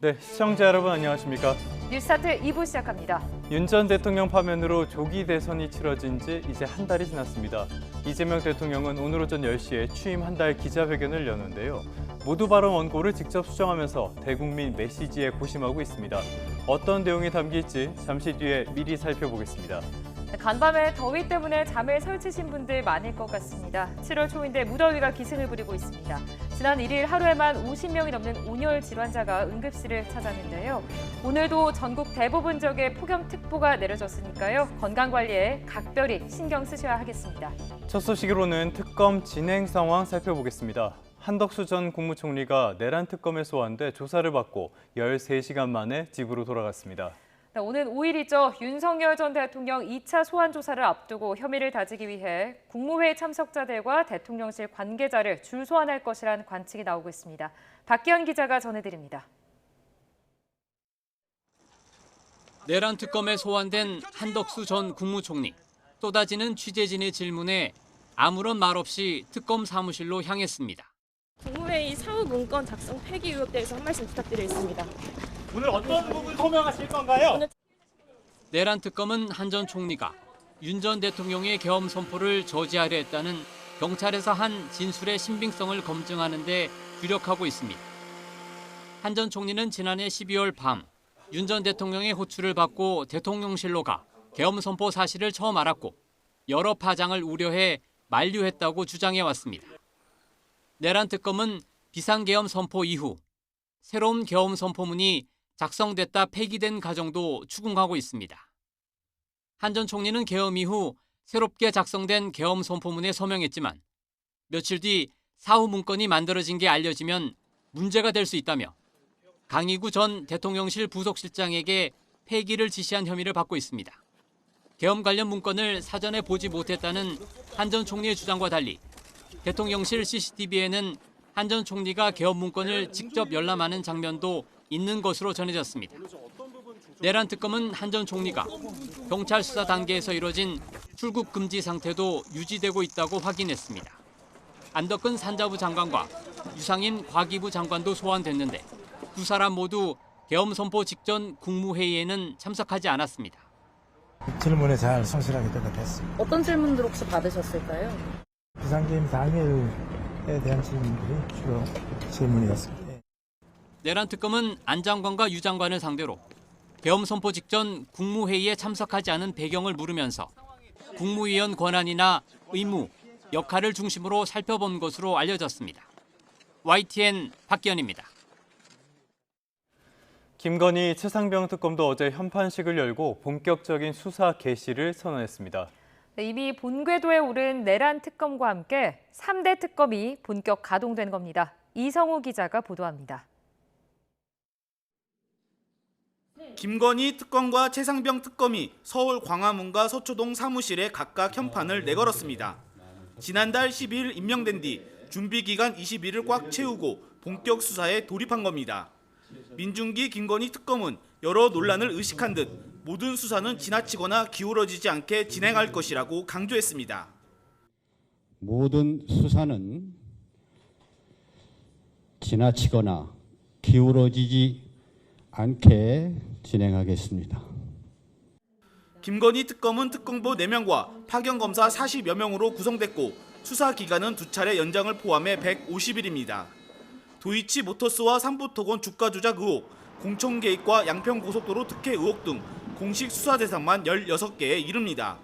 네, 시청자 여러분 안녕하십니까? 뉴스타트 2부 시작합니다. 윤 전 대통령 파면으로 조기 대선이 치러진 지 이제 한 달이 지났습니다. 이재명 대통령은 오늘 오전 10시에 취임 한 달 기자회견을 여는데요. 모두 발언 원고를 직접 수정하면서 대국민 메시지에 고심하고 있습니다. 어떤 내용이 담길지 잠시 뒤에 미리 살펴보겠습니다. 간밤에 더위 때문에 잠을 설치신 분들 많을 것 같습니다. 7월 초인데 무더위가 기승을 부리고 있습니다. 지난 1일 하루에만 50명이 넘는 온열 질환자가 응급실을 찾았는데요. 오늘도 전국 대부분 지역에 폭염특보가 내려졌으니까요. 건강관리에 각별히 신경 쓰셔야 하겠습니다. 첫 소식으로는 특검 진행 상황 살펴보겠습니다. 한덕수 전 국무총리가 내란 특검에 소환돼 조사를 받고 13시간 만에 집으로 돌아갔습니다. 오는 5일이죠. 윤석열 전 대통령 2차 소환 조사를 앞두고 혐의를 다지기 위해 국무회의 참석자들과 대통령실 관계자를 줄 소환할 것이라는 관측이 나오고 있습니다. 박기현 기자가 전해드립니다. 내란 특검에 소환된 한덕수 전 국무총리. 쏟아지는 취재진의 질문에 아무런 말 없이 특검 사무실로 향했습니다. 국무회의 사후 문건 작성 폐기 의혹 대해서 한 말씀 부탁드리겠습니다. 오늘 어떤 부분 소명하실 건가요? 내란 특검은 한 전 총리가 윤 전 대통령의 계엄 선포를 저지하려 했다는 경찰에서 한 진술의 신빙성을 검증하는 데 주력하고 있습니다. 한 전 총리는 지난해 12월 밤 윤 전 대통령의 호출을 받고 대통령실로 가 계엄 선포 사실을 처음 알았고 여러 파장을 우려해 만류했다고 주장해 왔습니다. 내란 특검은 비상계엄 선포 이후 새로운 계엄 선포문이 작성됐다 폐기된 가정도 추궁하고 있습니다. 한 전 총리는 계엄 이후 새롭게 작성된 계엄 선포문에 서명했지만 며칠 뒤 사후 문건이 만들어진 게 알려지면 문제가 될 수 있다며 강희구 전 대통령실 부속실장에게 폐기를 지시한 혐의를 받고 있습니다. 계엄 관련 문건을 사전에 보지 못했다는 한 전 총리의 주장과 달리 대통령실 CCTV에는 한 전 총리가 계엄 문건을 직접 열람하는 장면도 있는 것으로 전해졌습니다. 내란 특검은 한 전 총리가 경찰 수사 단계에서 이뤄진 출국 금지 상태도 유지되고 있다고 확인했습니다. 안덕근 산자부 장관과 유상인 과기부 장관도 소환됐는데 두 사람 모두 계엄 선포 직전 국무회의에는 참석하지 않았습니다. 질문에 잘 성실하게 대답했습니다. 어떤 질문들 혹시 받으셨을까요? 비상계엄 당일에 대한 질문들이 주로 질문이었습니다. 내란 특검은 안 장관과 유 장관을 상대로 계엄 선포 직전 국무회의에 참석하지 않은 배경을 물으면서 국무위원 권한이나 의무, 역할을 중심으로 살펴본 것으로 알려졌습니다. YTN 박기현입니다. 김건희 최상병 특검도 어제 현판식을 열고 본격적인 수사 개시를 선언했습니다. 이미 본궤도에 오른 내란 특검과 함께 3대 특검이 본격 가동된 겁니다. 이성우 기자가 보도합니다. 김건희 특검과 최상병 특검이 서울 광화문과 서초동 사무실에 각각 현판을 내걸었습니다. 지난달 12일 임명된 뒤 준비기간 20일을 꽉 채우고 본격 수사에 돌입한 겁니다. 민중기 김건희 특검은 여러 논란을 의식한 듯 모든 수사는 지나치거나 기울어지지 않게 진행할 것이라고 강조했습니다. 모든 수사는 지나치거나 기울어지지 않게 진행하겠습니다. 김건희 특검은 특검보 4명과 파견검사 40여 명으로 구성됐고 수사 기간은 2차례 연장을 포함해 150일입니다. 도이치모터스와 삼부토건 주가 조작 의혹, 공천 개입과 양평고속도로 특혜 의혹 등 공식 수사 대상만 16개에 이릅니다.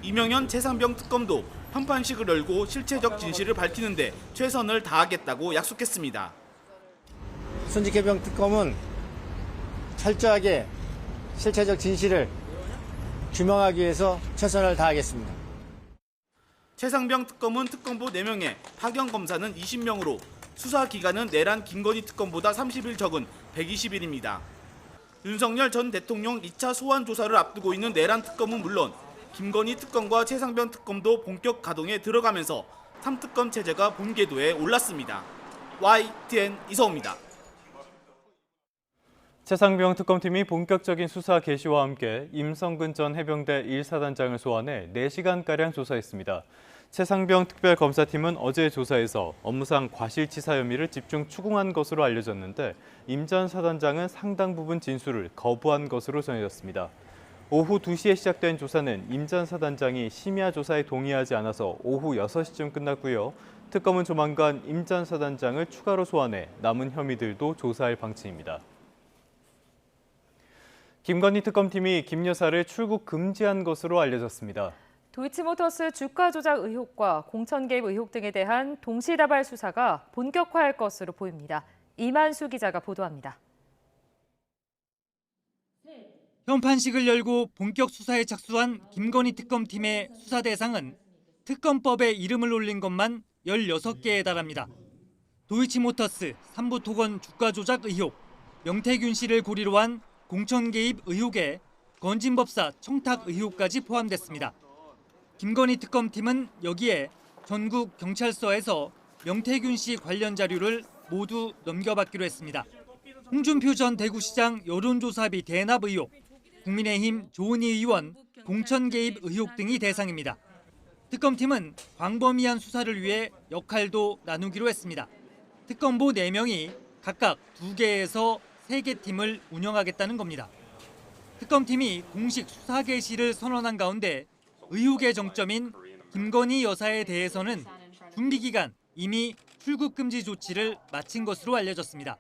이명현 최상병 특검도 현판식을 열고 실체적 진실을 밝히는 데 최선을 다하겠다고 약속했습니다. 순직해병 특검은 철저하게 실체적 진실을 규명하기 위해서 최선을 다하겠습니다. 최상병 특검은 특검보 4명에 파견검사는 20명으로 수사 기간은 내란 김건희 특검보다 30일 적은 120일입니다. 윤석열 전 대통령 2차 소환 조사를 앞두고 있는 내란 특검은 물론 김건희 특검과 최상병 특검도 본격 가동에 들어가면서 3특검 체제가 본궤도에 올랐습니다. YTN 이성우입니다. 최상병 특검팀이 본격적인 수사 개시와 함께 임성근 전 해병대 1사단장을 소환해 4시간가량 조사했습니다. 최상병 특별검사팀은 어제 조사에서 업무상 과실치사 혐의를 집중 추궁한 것으로 알려졌는데 임 전 사단장은 상당 부분 진술을 거부한 것으로 전해졌습니다. 오후 2시에 시작된 조사는 임 전 사단장이 심야 조사에 동의하지 않아서 오후 6시쯤 끝났고요. 특검은 조만간 임 전 사단장을 추가로 소환해 남은 혐의들도 조사할 방침입니다. 김건희 특검팀이 김 여사를 출국 금지한 것으로 알려졌습니다. 도이치모터스 주가 조작 의혹과 공천 개입 의혹 등에 대한 동시다발 수사가 본격화할 것으로 보입니다. 이만수 기자가 보도합니다. 현판식을 열고 본격 수사에 착수한 김건희 특검팀의 수사 대상은 특검법에 이름을 올린 것만 16개에 달합니다. 도이치모터스 삼부토건 주가 조작 의혹, 명태균 씨를 고리로 한 공천 개입 의혹에 건진법사 청탁 의혹까지 포함됐습니다. 김건희 특검팀은 여기에 전국 경찰서에서 명태균 씨 관련 자료를 모두 넘겨받기로 했습니다. 홍준표 전 대구시장 여론조사비 대납 의혹, 국민의힘 조은희 의원 공천 개입 의혹 등이 대상입니다. 특검팀은 광범위한 수사를 위해 역할도 나누기로 했습니다. 특검보 4명이 각각 2개에서 3개 팀을 운영하겠다는 겁니다. 특검팀이 공식 수사 개시를 선언한 가운데 의혹의 정점인 김건희 여사에 대해서는 준비 기간 이미 출국 금지 조치를 마친 것으로 알려졌습니다.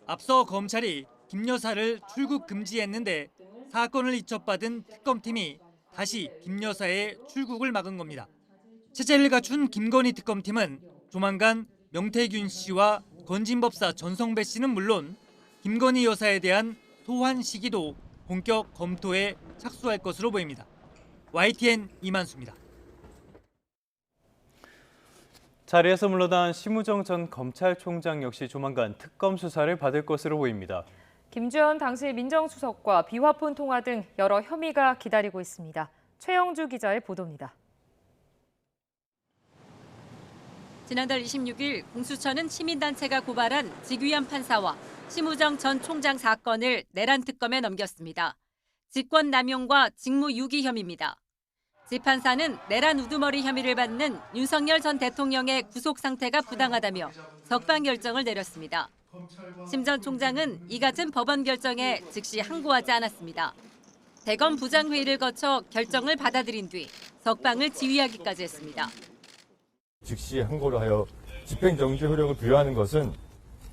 앞서 검찰이 김 여사를 출국 금지했는데 사건을 이첩받은 특검팀이 다시 김 여사의 출국을 막은 겁니다. 체제를 갖춘 김건희 특검팀은 조만간 명태균 씨와 건진법사 전성배 씨는 물론 김건희 여사에 대한 소환 시기도 본격 검토에 착수할 것으로 보입니다. YTN 이만수입니다. 자리에서 물러난 심우정 전 검찰총장 역시 조만간 특검 수사를 받을 것으로 보입니다. 김주현 당시 민정수석과 비화폰 통화 등 여러 혐의가 기다리고 있습니다. 최영주 기자의 보도입니다. 지난달 26일 공수처는 시민단체가 고발한 직위안 판사와 심우정 전 총장 사건을 내란 특검에 넘겼습니다. 직권남용과 직무유기 혐의입니다. 재판사는 내란 우두머리 혐의를 받는 윤석열 전 대통령의 구속 상태가 부당하다며 석방 결정을 내렸습니다. 심 전 총장은 이 같은 법원 결정에 즉시 항고하지 않았습니다. 대검 부장회의를 거쳐 결정을 받아들인 뒤 석방을 지휘하기까지 했습니다. 즉시 항고를 하여 집행정지 효력을 부여하는 것은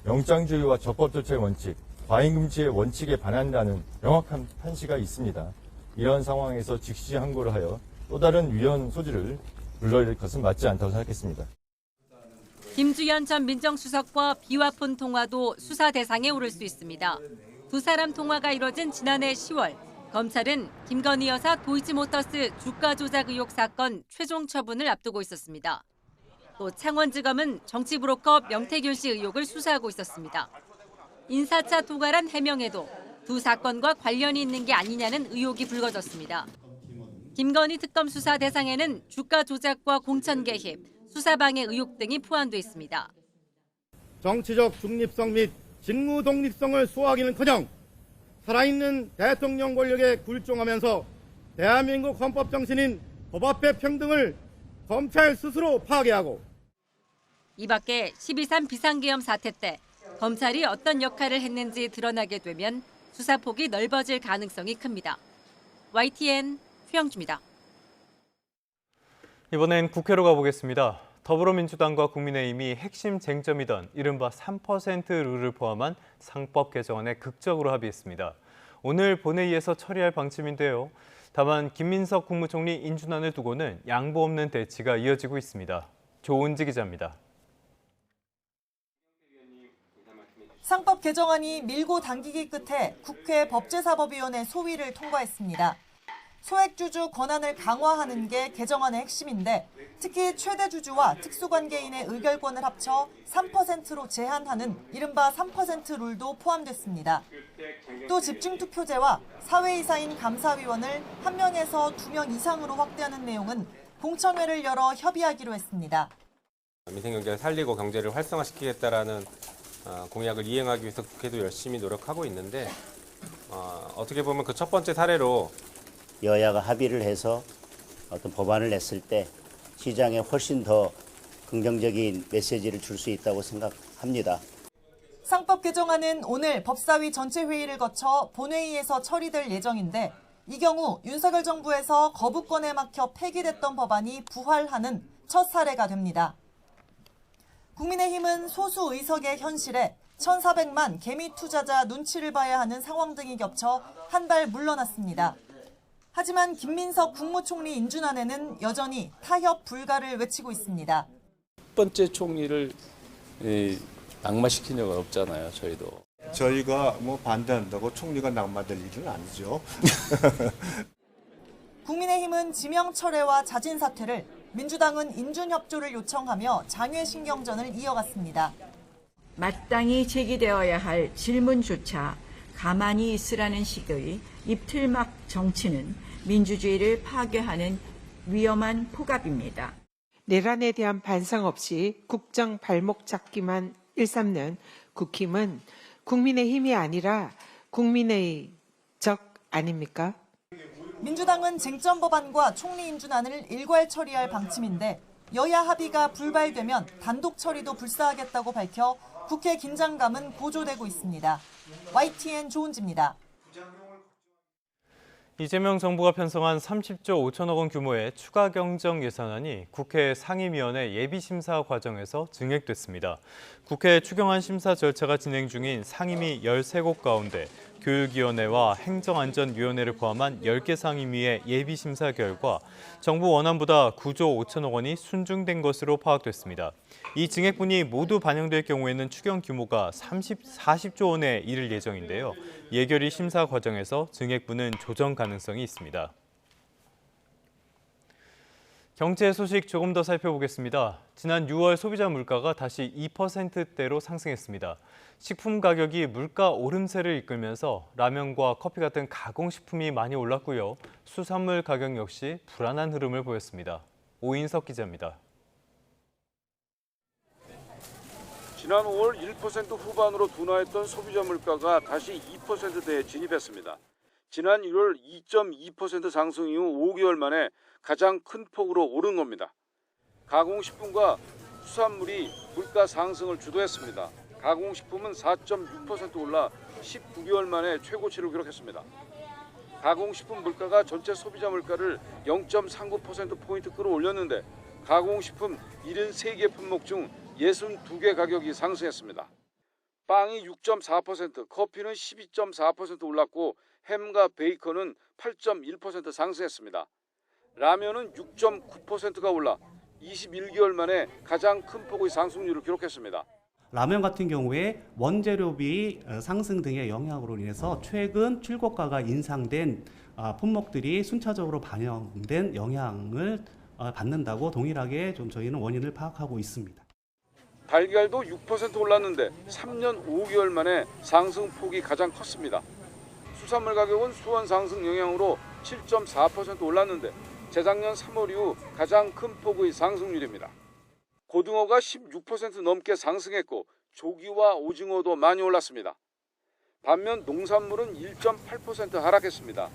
영장주의와 적법조치의 원칙, 과잉금지의 원칙에 반한다는 명확한 판시가 있습니다. 이런 상황에서 즉시 항고를 하여 또 다른 위헌 소지를 불러일으킬 것은 맞지 않다고 생각했습니다. 김주현 전 민정수석과 비화폰 통화도 수사 대상에 오를 수 있습니다. 두 사람 통화가 이뤄진 지난해 10월, 검찰은 김건희 여사 도이치모터스 주가 조작 의혹 사건 최종 처분을 앞두고 있었습니다. 또 창원지검은 정치 브로커 명태균 씨 의혹을 수사하고 있었습니다. 인사차 도갈한 해명에도 두 사건과 관련이 있는 게 아니냐는 의혹이 불거졌습니다. 김건희 특검 수사 대상에는 주가 조작과 공천 개입, 수사방해 의혹 등이 포함돼 있습니다. 정치적 중립성 및 직무 독립성을 수호하기는커녕 살아있는 대통령 권력에 굴종하면서 대한민국 헌법 정신인 법 앞의 평등을 검찰 스스로 파괴하고 이 밖에 12.3 비상계엄 사태 때 검찰이 어떤 역할을 했는지 드러나게 되면 수사폭이 넓어질 가능성이 큽니다. YTN 최영주입니다. 이번엔 국회로 가보겠습니다. 더불어민주당과 국민의힘이 핵심 쟁점이던 이른바 3% 룰을 포함한 상법 개정안에 극적으로 합의했습니다. 오늘 본회의에서 처리할 방침인데요. 다만 김민석 국무총리 인준안을 두고는 양보 없는 대치가 이어지고 있습니다. 조은지 기자입니다. 상법 개정안이 밀고 당기기 끝에 국회 법제사법위원회 소위를 통과했습니다. 소액주주 권한을 강화하는 게 개정안의 핵심인데 특히 최대주주와 특수관계인의 의결권을 합쳐 3%로 제한하는 이른바 3% 룰도 포함됐습니다. 또 집중투표제와 사회이사인 감사위원을 1명에서 2명 이상으로 확대하는 내용은 공청회를 열어 협의하기로 했습니다. 민생경제를 살리고 경제를 활성화시키겠다라는 공약을 이행하기 위해서 국회도 열심히 노력하고 있는데 어떻게 보면 그 첫 번째 사례로 여야가 합의를 해서 어떤 법안을 냈을 때 시장에 훨씬 더 긍정적인 메시지를 줄 수 있다고 생각합니다. 상법 개정안은 오늘 법사위 전체 회의를 거쳐 본회의에서 처리될 예정인데 이 경우 윤석열 정부에서 거부권에 막혀 폐기됐던 법안이 부활하는 첫 사례가 됩니다. 국민의힘은 소수 의석의 현실에 1,400만 개미 투자자 눈치를 봐야 하는 상황 등이 겹쳐 한 발 물러났습니다. 하지만 김민석 국무총리 인준안에는 여전히 타협 불가를 외치고 있습니다. 첫 번째 총리를 낙마시킨 적은 없잖아요, 저희도. 저희가 반대한다고 총리가 낙마될 일은 아니죠. 국민의힘은 지명 철회와 자진 사퇴를, 민주당은 인준 협조를 요청하며 장외 신경전을 이어갔습니다. 마땅히 제기되어야 할 질문조차 가만히 있으라는 식의 입틀막 정치는 민주주의를 파괴하는 위험한 포갑입니다. 내란에 대한 반성 없이 국정 발목 잡기만 일삼는 국힘은 국민의힘이 아니라 국민의 적 아닙니까? 민주당은 쟁점 법안과 총리 인준안을 일괄 처리할 방침인데 여야 합의가 불발되면 단독 처리도 불사하겠다고 밝혀 국회 긴장감은 고조되고 있습니다. YTN 조은지입니다. 이재명 정부가 편성한 30조 5천억 원 규모의 추가 경정 예산안이 국회 상임위원회 예비심사 과정에서 증액됐습니다. 국회 추경안 심사 절차가 진행 중인 상임위 13곳 가운데 교육위원회와 행정안전위원회를 포함한 10개 상임위의 예비심사 결과 정부 원안보다 9조 5천억 원이 순증된 것으로 파악됐습니다. 이 증액분이 모두 반영될 경우에는 추경 규모가 40조 원에 이를 예정인데요. 예결위 심사 과정에서 증액분은 조정 가능성이 있습니다. 경제 소식 조금 더 살펴보겠습니다. 지난 6월 소비자 물가가 다시 2%대로 상승했습니다. 식품 가격이 물가 오름세를 이끌면서 라면과 커피 같은 가공식품이 많이 올랐고요. 수산물 가격 역시 불안한 흐름을 보였습니다. 오인석 기자입니다. 지난 5월 1% 후반으로 둔화했던 소비자 물가가 다시 2%대에 진입했습니다. 지난 1월 2.2% 상승 이후 5개월 만에 가장 큰 폭으로 오른 겁니다. 가공식품과 수산물이 물가 상승을 주도했습니다. 가공식품은 4.6% 올라 19개월 만에 최고치를 기록했습니다. 가공식품 물가가 전체 소비자 물가를 0.39%포인트 끌어올렸는데 가공식품 73개 품목 중 62개 가격이 상승했습니다. 빵이 6.4%, 커피는 12.4% 올랐고 햄과 베이컨은 8.1% 상승했습니다. 라면은 6.9%가 올라 21개월 만에 가장 큰 폭의 상승률을 기록했습니다. 라면 같은 경우에 원재료비 상승 등의 영향으로 인해서 최근 출고가가 인상된 품목들이 순차적으로 반영된 영향을 받는다고 동일하게 좀 저희는 원인을 파악하고 있습니다. 달걀도 6% 올랐는데 3년 5개월 만에 상승폭이 가장 컸습니다. 수산물 가격은 수원 상승 영향으로 7.4% 올랐는데 재작년 3월 이후 가장 큰 폭의 상승률입니다. 고등어가 16% 넘게 상승했고 조기와 오징어도 많이 올랐습니다. 반면 농산물은 1.8% 하락했습니다.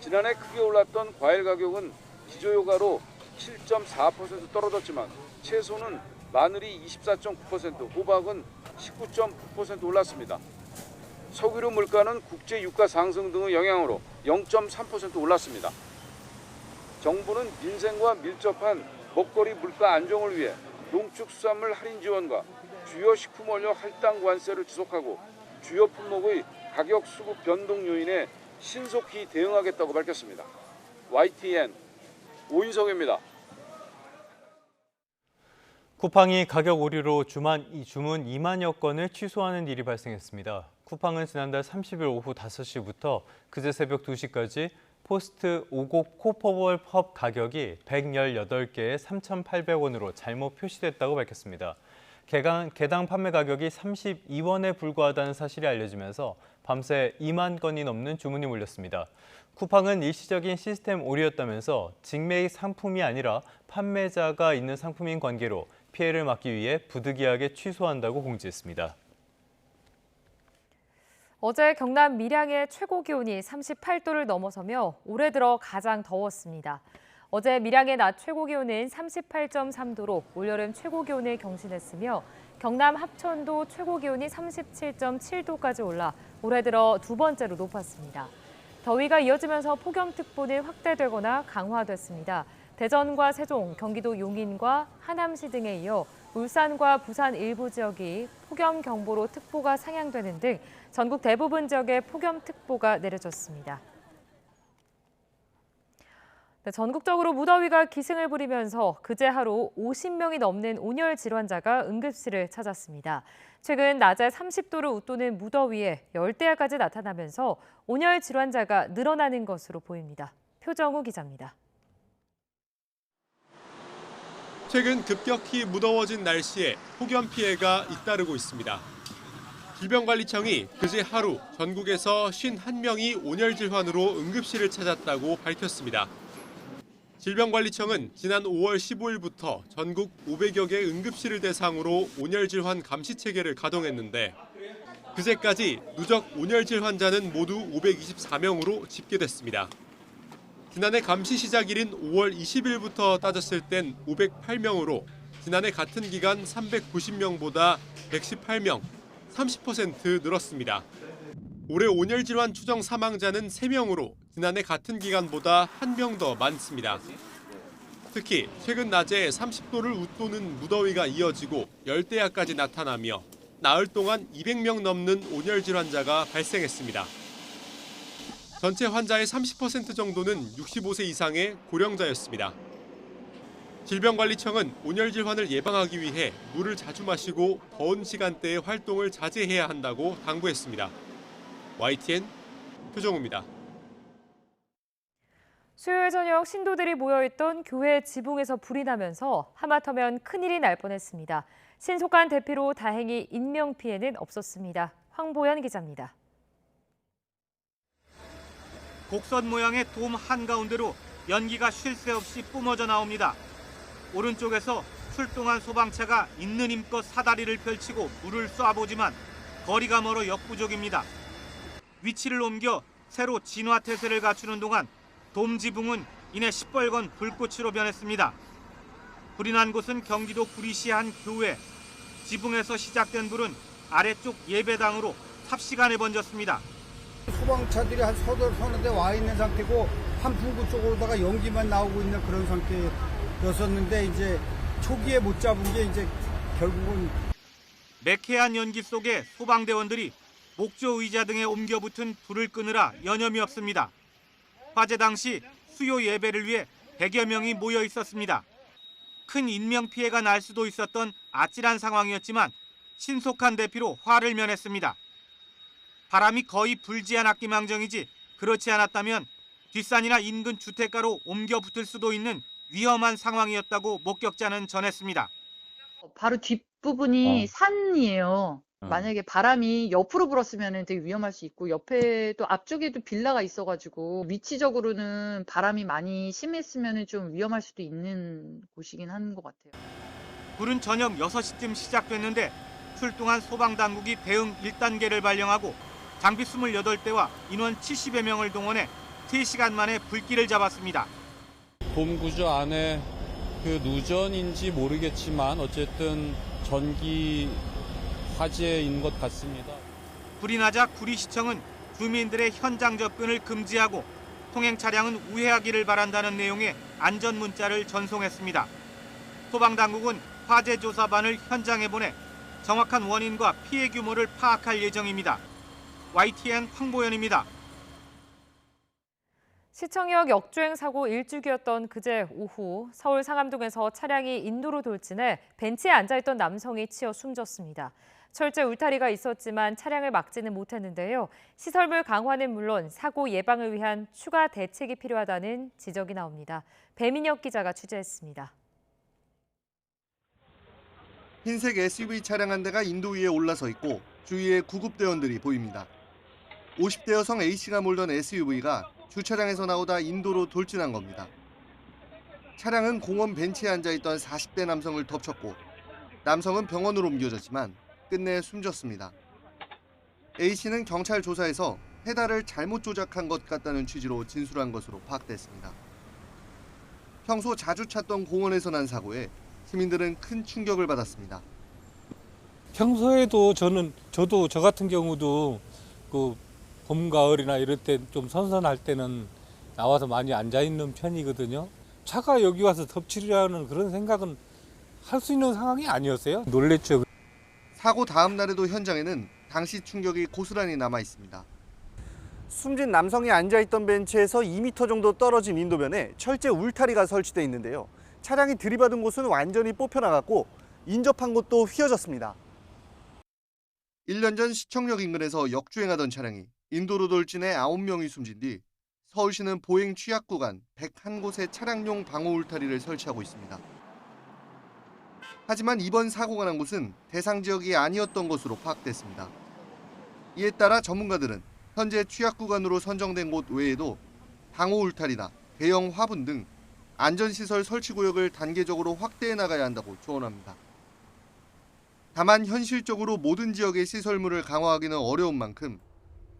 지난해 크게 올랐던 과일 가격은 기저효과로 7.4% 떨어졌지만 채소는 마늘이 24.9%, 호박은 19.9% 올랐습니다. 석유류 물가는 국제 유가 상승 등의 영향으로 0.3% 올랐습니다. 정부는 민생과 밀접한 먹거리 물가 안정을 위해 농축수산물 할인 지원과 주요 식품 원료 할당 관세를 지속하고 주요 품목의 가격 수급 변동 요인에 신속히 대응하겠다고 밝혔습니다. YTN 오인석입니다. 쿠팡이 가격 오류로 주문 2만여 건을 취소하는 일이 발생했습니다. 쿠팡은 지난달 30일 오후 5시부터 그제 새벽 2시까지 포스트 50 코퍼볼 컵 가격이 118개에 3,800원으로 잘못 표시됐다고 밝혔습니다. 개당 판매 가격이 32원에 불과하다는 사실이 알려지면서 밤새 2만 건이 넘는 주문이 몰렸습니다. 쿠팡은 일시적인 시스템 오류였다면서 직매입 상품이 아니라 판매자가 있는 상품인 관계로 피해를 막기 위해 부득이하게 취소한다고 공지했습니다. 어제 경남 밀양의 최고 기온이 38도를 넘어서며 올해 들어 가장 더웠습니다. 어제 밀양의 낮 최고 기온은 38.3도로 올여름 최고 기온을 경신했으며 경남 합천도 최고 기온이 37.7도까지 올라 올해 들어 두 번째로 높았습니다. 더위가 이어지면서 폭염특보는 확대되거나 강화됐습니다. 대전과 세종, 경기도 용인과 하남시 등에 이어 울산과 부산 일부 지역이 폭염경보로 특보가 상향되는 등 전국 대부분 지역에 폭염특보가 내려졌습니다. 전국적으로 무더위가 기승을 부리면서 그제 하루 50명이 넘는 온열 질환자가 응급실을 찾았습니다. 최근 낮에 30도를 웃도는 무더위에 열대야까지 나타나면서 온열 질환자가 늘어나는 것으로 보입니다. 표정우 기자입니다. 최근 급격히 무더워진 날씨에 폭염 피해가 잇따르고 있습니다. 질병관리청이 그제 하루 전국에서 51명이 온열 질환으로 응급실을 찾았다고 밝혔습니다. 질병관리청은 지난 5월 15일부터 전국 500여 개 응급실을 대상으로 온열 질환 감시 체계를 가동했는데 그제까지 누적 온열 질 환자는 모두 524명으로 집계됐습니다. 지난해 감시 시작일인 5월 20일부터 따졌을 땐 508명으로 지난해 같은 기간 390명보다 118명, 30% 늘었습니다. 올해 온열 질환 추정 사망자는 3명으로 지난해 같은 기간보다 1명 더 많습니다. 특히 최근 낮에 30도를 웃도는 무더위가 이어지고 열대야까지 나타나며 나흘 동안 200명 넘는 온열 질환자가 발생했습니다. 전체 환자의 30% 정도는 65세 이상의 고령자였습니다. 질병관리청은 온열 질환을 예방하기 위해 물을 자주 마시고 더운 시간대에 활동을 자제해야 한다고 당부했습니다. YTN 표정우입니다. 수요일 저녁 신도들이 모여있던 교회 지붕에서 불이 나면서 하마터면 큰일이 날 뻔했습니다. 신속한 대피로 다행히 인명피해는 없었습니다. 황보연 기자입니다. 곡선 모양의 돔 한가운데로 연기가 쉴 새 없이 뿜어져 나옵니다. 오른쪽에서 출동한 소방차가 있는 힘껏 사다리를 펼치고 불을 쏴보지만 거리가 멀어 역부족입니다. 위치를 옮겨 새로 진화 태세를 갖추는 동안 돔 지붕은 이내 시뻘건 불꽃으로 변했습니다. 불이 난 곳은 경기도 구리시의 한 교회. 지붕에서 시작된 불은 아래쪽 예배당으로 삽시간에 번졌습니다. 소방차들이 한 서너 대 와 있는 상태고 한풍구 쪽으로다가 연기만 나오고 있는 그런 상태였었는데 이제 초기에 못 잡은 게 이제 결국은 매캐한 연기 속에 소방대원들이 목조 의자 등에 옮겨 붙은 불을 끄느라 여념이 없습니다. 화재 당시 수요 예배를 위해 100여 명이 모여 있었습니다. 큰 인명피해가 날 수도 있었던 아찔한 상황이었지만 신속한 대피로 화를 면했습니다. 바람이 거의 불지 않았기 망정이지 그렇지 않았다면 뒷산이나 인근 주택가로 옮겨 붙을 수도 있는 위험한 상황이었다고 목격자는 전했습니다. 바로 뒷부분이 산이에요. 만약에 바람이 옆으로 불었으면 되게 위험할 수 있고 옆에 또 앞쪽에도 빌라가 있어가지고 위치적으로는 바람이 많이 심했으면 좀 위험할 수도 있는 곳이긴 한 것 같아요. 불은 저녁 6시쯤 시작됐는데 출동한 소방당국이 대응 1단계를 발령하고 장비 28대와 인원 70여 명을 동원해 3시간 만에 불길을 잡았습니다. 돔 구조 안에 그 누전인지 모르겠지만 어쨌든 전기 화재인 것 같습니다. 불이 나자 구리시청은 주민들의 현장 접근을 금지하고 통행 차량은 우회하기를 바란다는 내용의 안전 문자를 전송했습니다. 소방당국은 화재 조사반을 현장에 보내 정확한 원인과 피해 규모를 파악할 예정입니다. YTN 황보연입니다. 시청역 역주행 사고 일주기였던 그제 오후 서울 상암동에서 차량이 인도로 돌진해 벤치에 앉아있던 남성이 치여 숨졌습니다. 철제 울타리가 있었지만 차량을 막지는 못했는데요. 시설물 강화는 물론 사고 예방을 위한 추가 대책이 필요하다는 지적이 나옵니다. 배민혁 기자가 취재했습니다. 흰색 SUV 차량 한 대가 인도 위에 올라서 있고 주위에 구급대원들이 보입니다. 50대 여성 A씨가 몰던 SUV가 주차장에서 나오다 인도로 돌진한 겁니다. 차량은 공원 벤치에 앉아있던 40대 남성을 덮쳤고 남성은 병원으로 옮겨졌지만 끝내 숨졌습니다. A씨는 경찰 조사에서 페달을 잘못 조작한 것 같다는 취지로 진술한 것으로 파악됐습니다. 평소 자주 찾던 공원에서 난 사고에 시민들은 큰 충격을 받았습니다. 평소에도 저도 저 같은 경우도 그 봄, 가을이나 이럴 때 좀 선선할 때는 나와서 많이 앉아 있는 편이거든요. 차가 여기 와서 덮치려는 그런 생각은 할 수 있는 상황이 아니었어요. 놀랬죠. 사고 다음 날에도 현장에는 당시 충격이 고스란히 남아 있습니다. 숨진 남성이 앉아있던 벤치에서 2m 정도 떨어진 인도변에 철제 울타리가 설치돼 있는데요. 차량이 들이받은 곳은 완전히 뽑혀나갔고 인접한 곳도 휘어졌습니다. 1년 전 시청역 인근에서 역주행하던 차량이 인도로 돌진해 9명이 숨진 뒤 서울시는 보행 취약 구간 101곳에 차량용 방호 울타리를 설치하고 있습니다. 하지만 이번 사고가 난 곳은 대상 지역이 아니었던 것으로 파악됐습니다. 이에 따라 전문가들은 현재 취약 구간으로 선정된 곳 외에도 방호 울타리나 대형 화분 등 안전시설 설치 구역을 단계적으로 확대해 나가야 한다고 조언합니다. 다만 현실적으로 모든 지역의 시설물을 강화하기는 어려운 만큼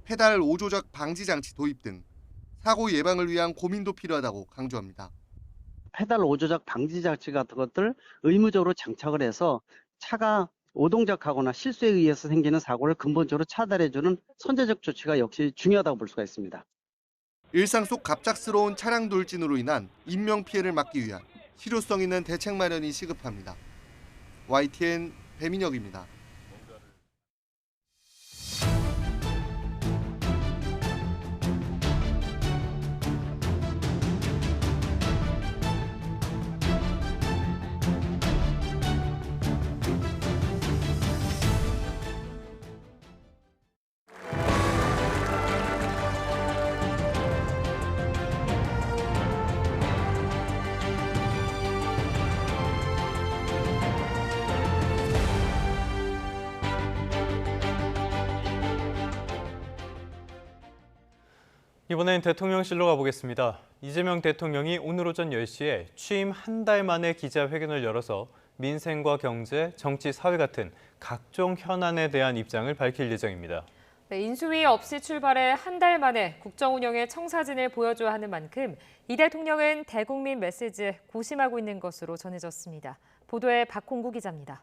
페달 5조작 방지 장치 도입 등 사고 예방을 위한 고민도 필요하다고 강조합니다. 페달 5조작 방지 장치 같은 것들 의무적으로 장착을 해서 차가 오동작하거나 실수에 의해서 생기는 사고를 근본적으로 차단해주는 선제적 조치가 역시 중요하다고 볼 수가 있습니다. 일상 속 갑작스러운 차량 돌진으로 인한 인명피해를 막기 위한 실효성 있는 대책 마련이 시급합니다. YTN 배민혁입니다. 이번엔 대통령실로 가보겠습니다. 이재명 대통령이 오늘 오전 10시에 취임 한 달 만에 기자회견을 열어서 민생과 경제, 정치, 사회 같은 각종 현안에 대한 입장을 밝힐 예정입니다. 네, 인수위 없이 출발해 한 달 만에 국정 운영의 청사진을 보여줘야 하는 만큼 이 대통령은 대국민 메시지에 고심하고 있는 것으로 전해졌습니다. 보도에 박홍구 기자입니다.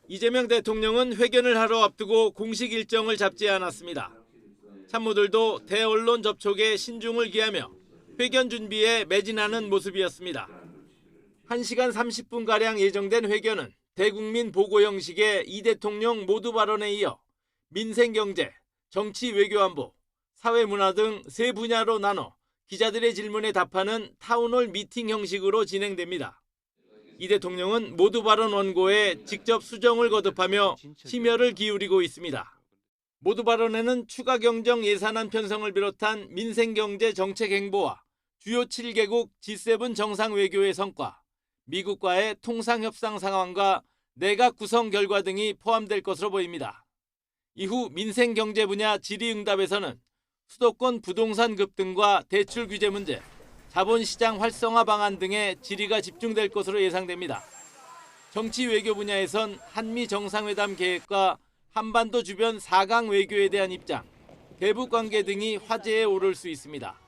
이재명 대통령은 회견을 하러 앞두고 공식 일정을 잡지 않았습니다. 참모들도 대언론 접촉에 신중을 기하며 회견 준비에 매진하는 모습이었습니다. 1시간 30분가량 예정된 회견은 대국민 보고 형식의 이 대통령 모두 발언에 이어 민생 경제, 정치 외교안보, 사회문화 등 세 분야로 나눠 기자들의 질문에 답하는 타운홀 미팅 형식으로 진행됩니다. 이 대통령은 모두 발언 원고에 직접 수정을 거듭하며 심혈을 기울이고 있습니다. 모두 발언에는 추가 경정 예산안 편성을 비롯한 민생경제 정책 행보와 주요 7개국 G7 정상외교의 성과, 미국과의 통상협상 상황과 내각 구성 결과 등이 포함될 것으로 보입니다. 이후 민생경제 분야 질의응답에서는 수도권 부동산 급등과 대출 규제 문제, 자본시장 활성화 방안 등의 질의가 집중될 것으로 예상됩니다. 정치 외교 분야에선 한미 정상회담 계획과 한반도 주변 4강 외교에 대한 입장, 대북 관계 등이 화제에 오를 수 있습니다.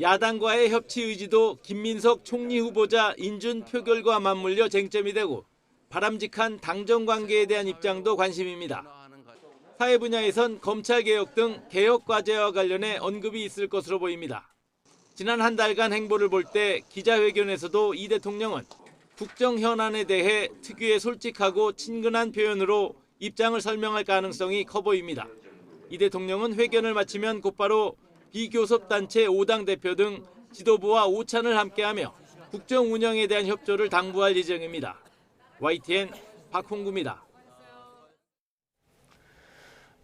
야당과의 협치 의지도 김민석 총리 후보자 인준 표결과 맞물려 쟁점이 되고 바람직한 당정 관계에 대한 입장도 관심입니다. 사회 분야에선 검찰 개혁 등 개혁 과제와 관련해 언급이 있을 것으로 보입니다. 지난 한 달간 행보를 볼 때 기자회견에서도 이 대통령은 국정 현안에 대해 특유의 솔직하고 친근한 표현으로 입장을 설명할 가능성이 커 보입니다. 이 대통령은 회견을 마치면 곧바로 비교섭단체 5당 대표 등 지도부와 오찬을 함께하며 국정 운영에 대한 협조를 당부할 예정입니다. YTN 박홍구입니다.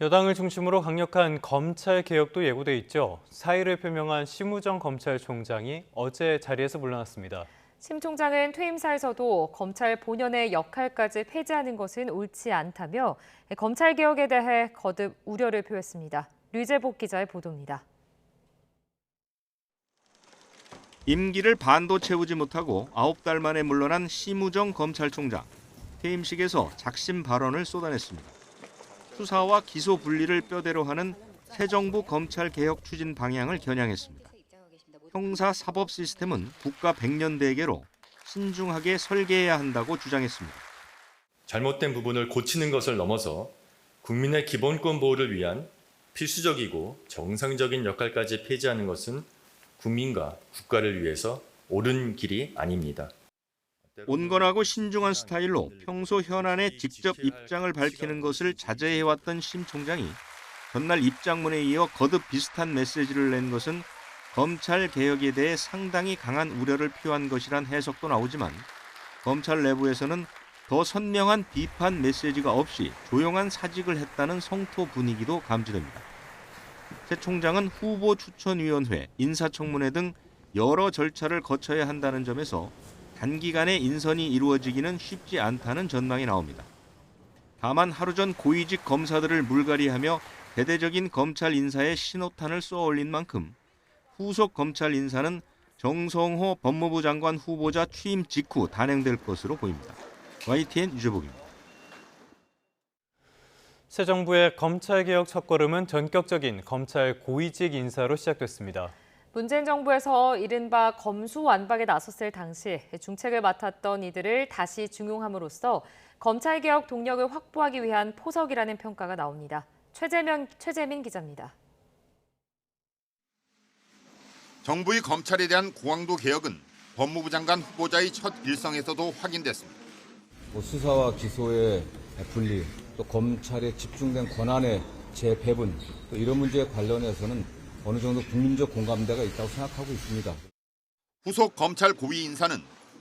여당을 중심으로 강력한 검찰 개혁도 예고돼 있죠. 사의를 표명한 심우정 검찰총장이 어제 자리에서 물러났습니다. 심 총장은 퇴임사에서도 검찰 본연의 역할까지 폐지하는 것은 옳지 않다며 검찰 개혁에 대해 거듭 우려를 표했습니다. 류재복 기자의 보도입니다. 임기를 반도 채우지 못하고 9달 만에 물러난 심우정 검찰총장. 퇴임식에서 작심 발언을 쏟아냈습니다. 수사와 기소 분리를 뼈대로 하는 새 정부 검찰 개혁 추진 방향을 겨냥했습니다. 형사 사법 시스템은 국가 100년 대계로 신중하게 설계해야 한다고 주장했습니다. 잘못된 부분을 고치는 것을 넘어서 국민의 기본권 보호를 위한 필수적이고 정상적인 역할까지 폐지하는 것은 국민과 국가를 위해서 옳은 길이 아닙니다. 온건하고 신중한 스타일로 평소 현안에 직접 입장을 밝히는 것을 자제해왔던 심 총장이 전날 입장문에 이어 거듭 비슷한 메시지를 낸 것은 검찰 개혁에 대해 상당히 강한 우려를 표한 것이란 해석도 나오지만 검찰 내부에서는 더 선명한 비판 메시지가 없이 조용한 사직을 했다는 성토 분위기도 감지됩니다. 새 총장은 후보 추천위원회, 인사청문회 등 여러 절차를 거쳐야 한다는 점에서 단기간에 인선이 이루어지기는 쉽지 않다는 전망이 나옵니다. 다만 하루 전 고위직 검사들을 물갈이하며 대대적인 검찰 인사에 신호탄을 쏘아올린 만큼 후속 검찰 인사는 정성호 법무부 장관 후보자 취임 직후 단행될 것으로 보입니다. YTN 유재복입니다. 새 정부의 검찰개혁 첫걸음은 전격적인 검찰 고위직 인사로 시작됐습니다. 문재인 정부에서 이른바 검수완박에 나섰을 당시 중책을 맡았던 이들을 다시 중용함으로써 검찰개혁 동력을 확보하기 위한 포석이라는 평가가 나옵니다. 최재민 기자입니다. 정부의 검찰에 대한 고강도 개혁은 법무부 장관 후보자의 첫 일성에서도 확인됐습니다. 수사와 기소의 분리, 또 검찰에 집중된 권한의 재배분, 또 이런 문제에 관련해서는 어느 정도 국민적 공감대가 있다고 생각하고 있습니다. 후속 검찰 고위 인사는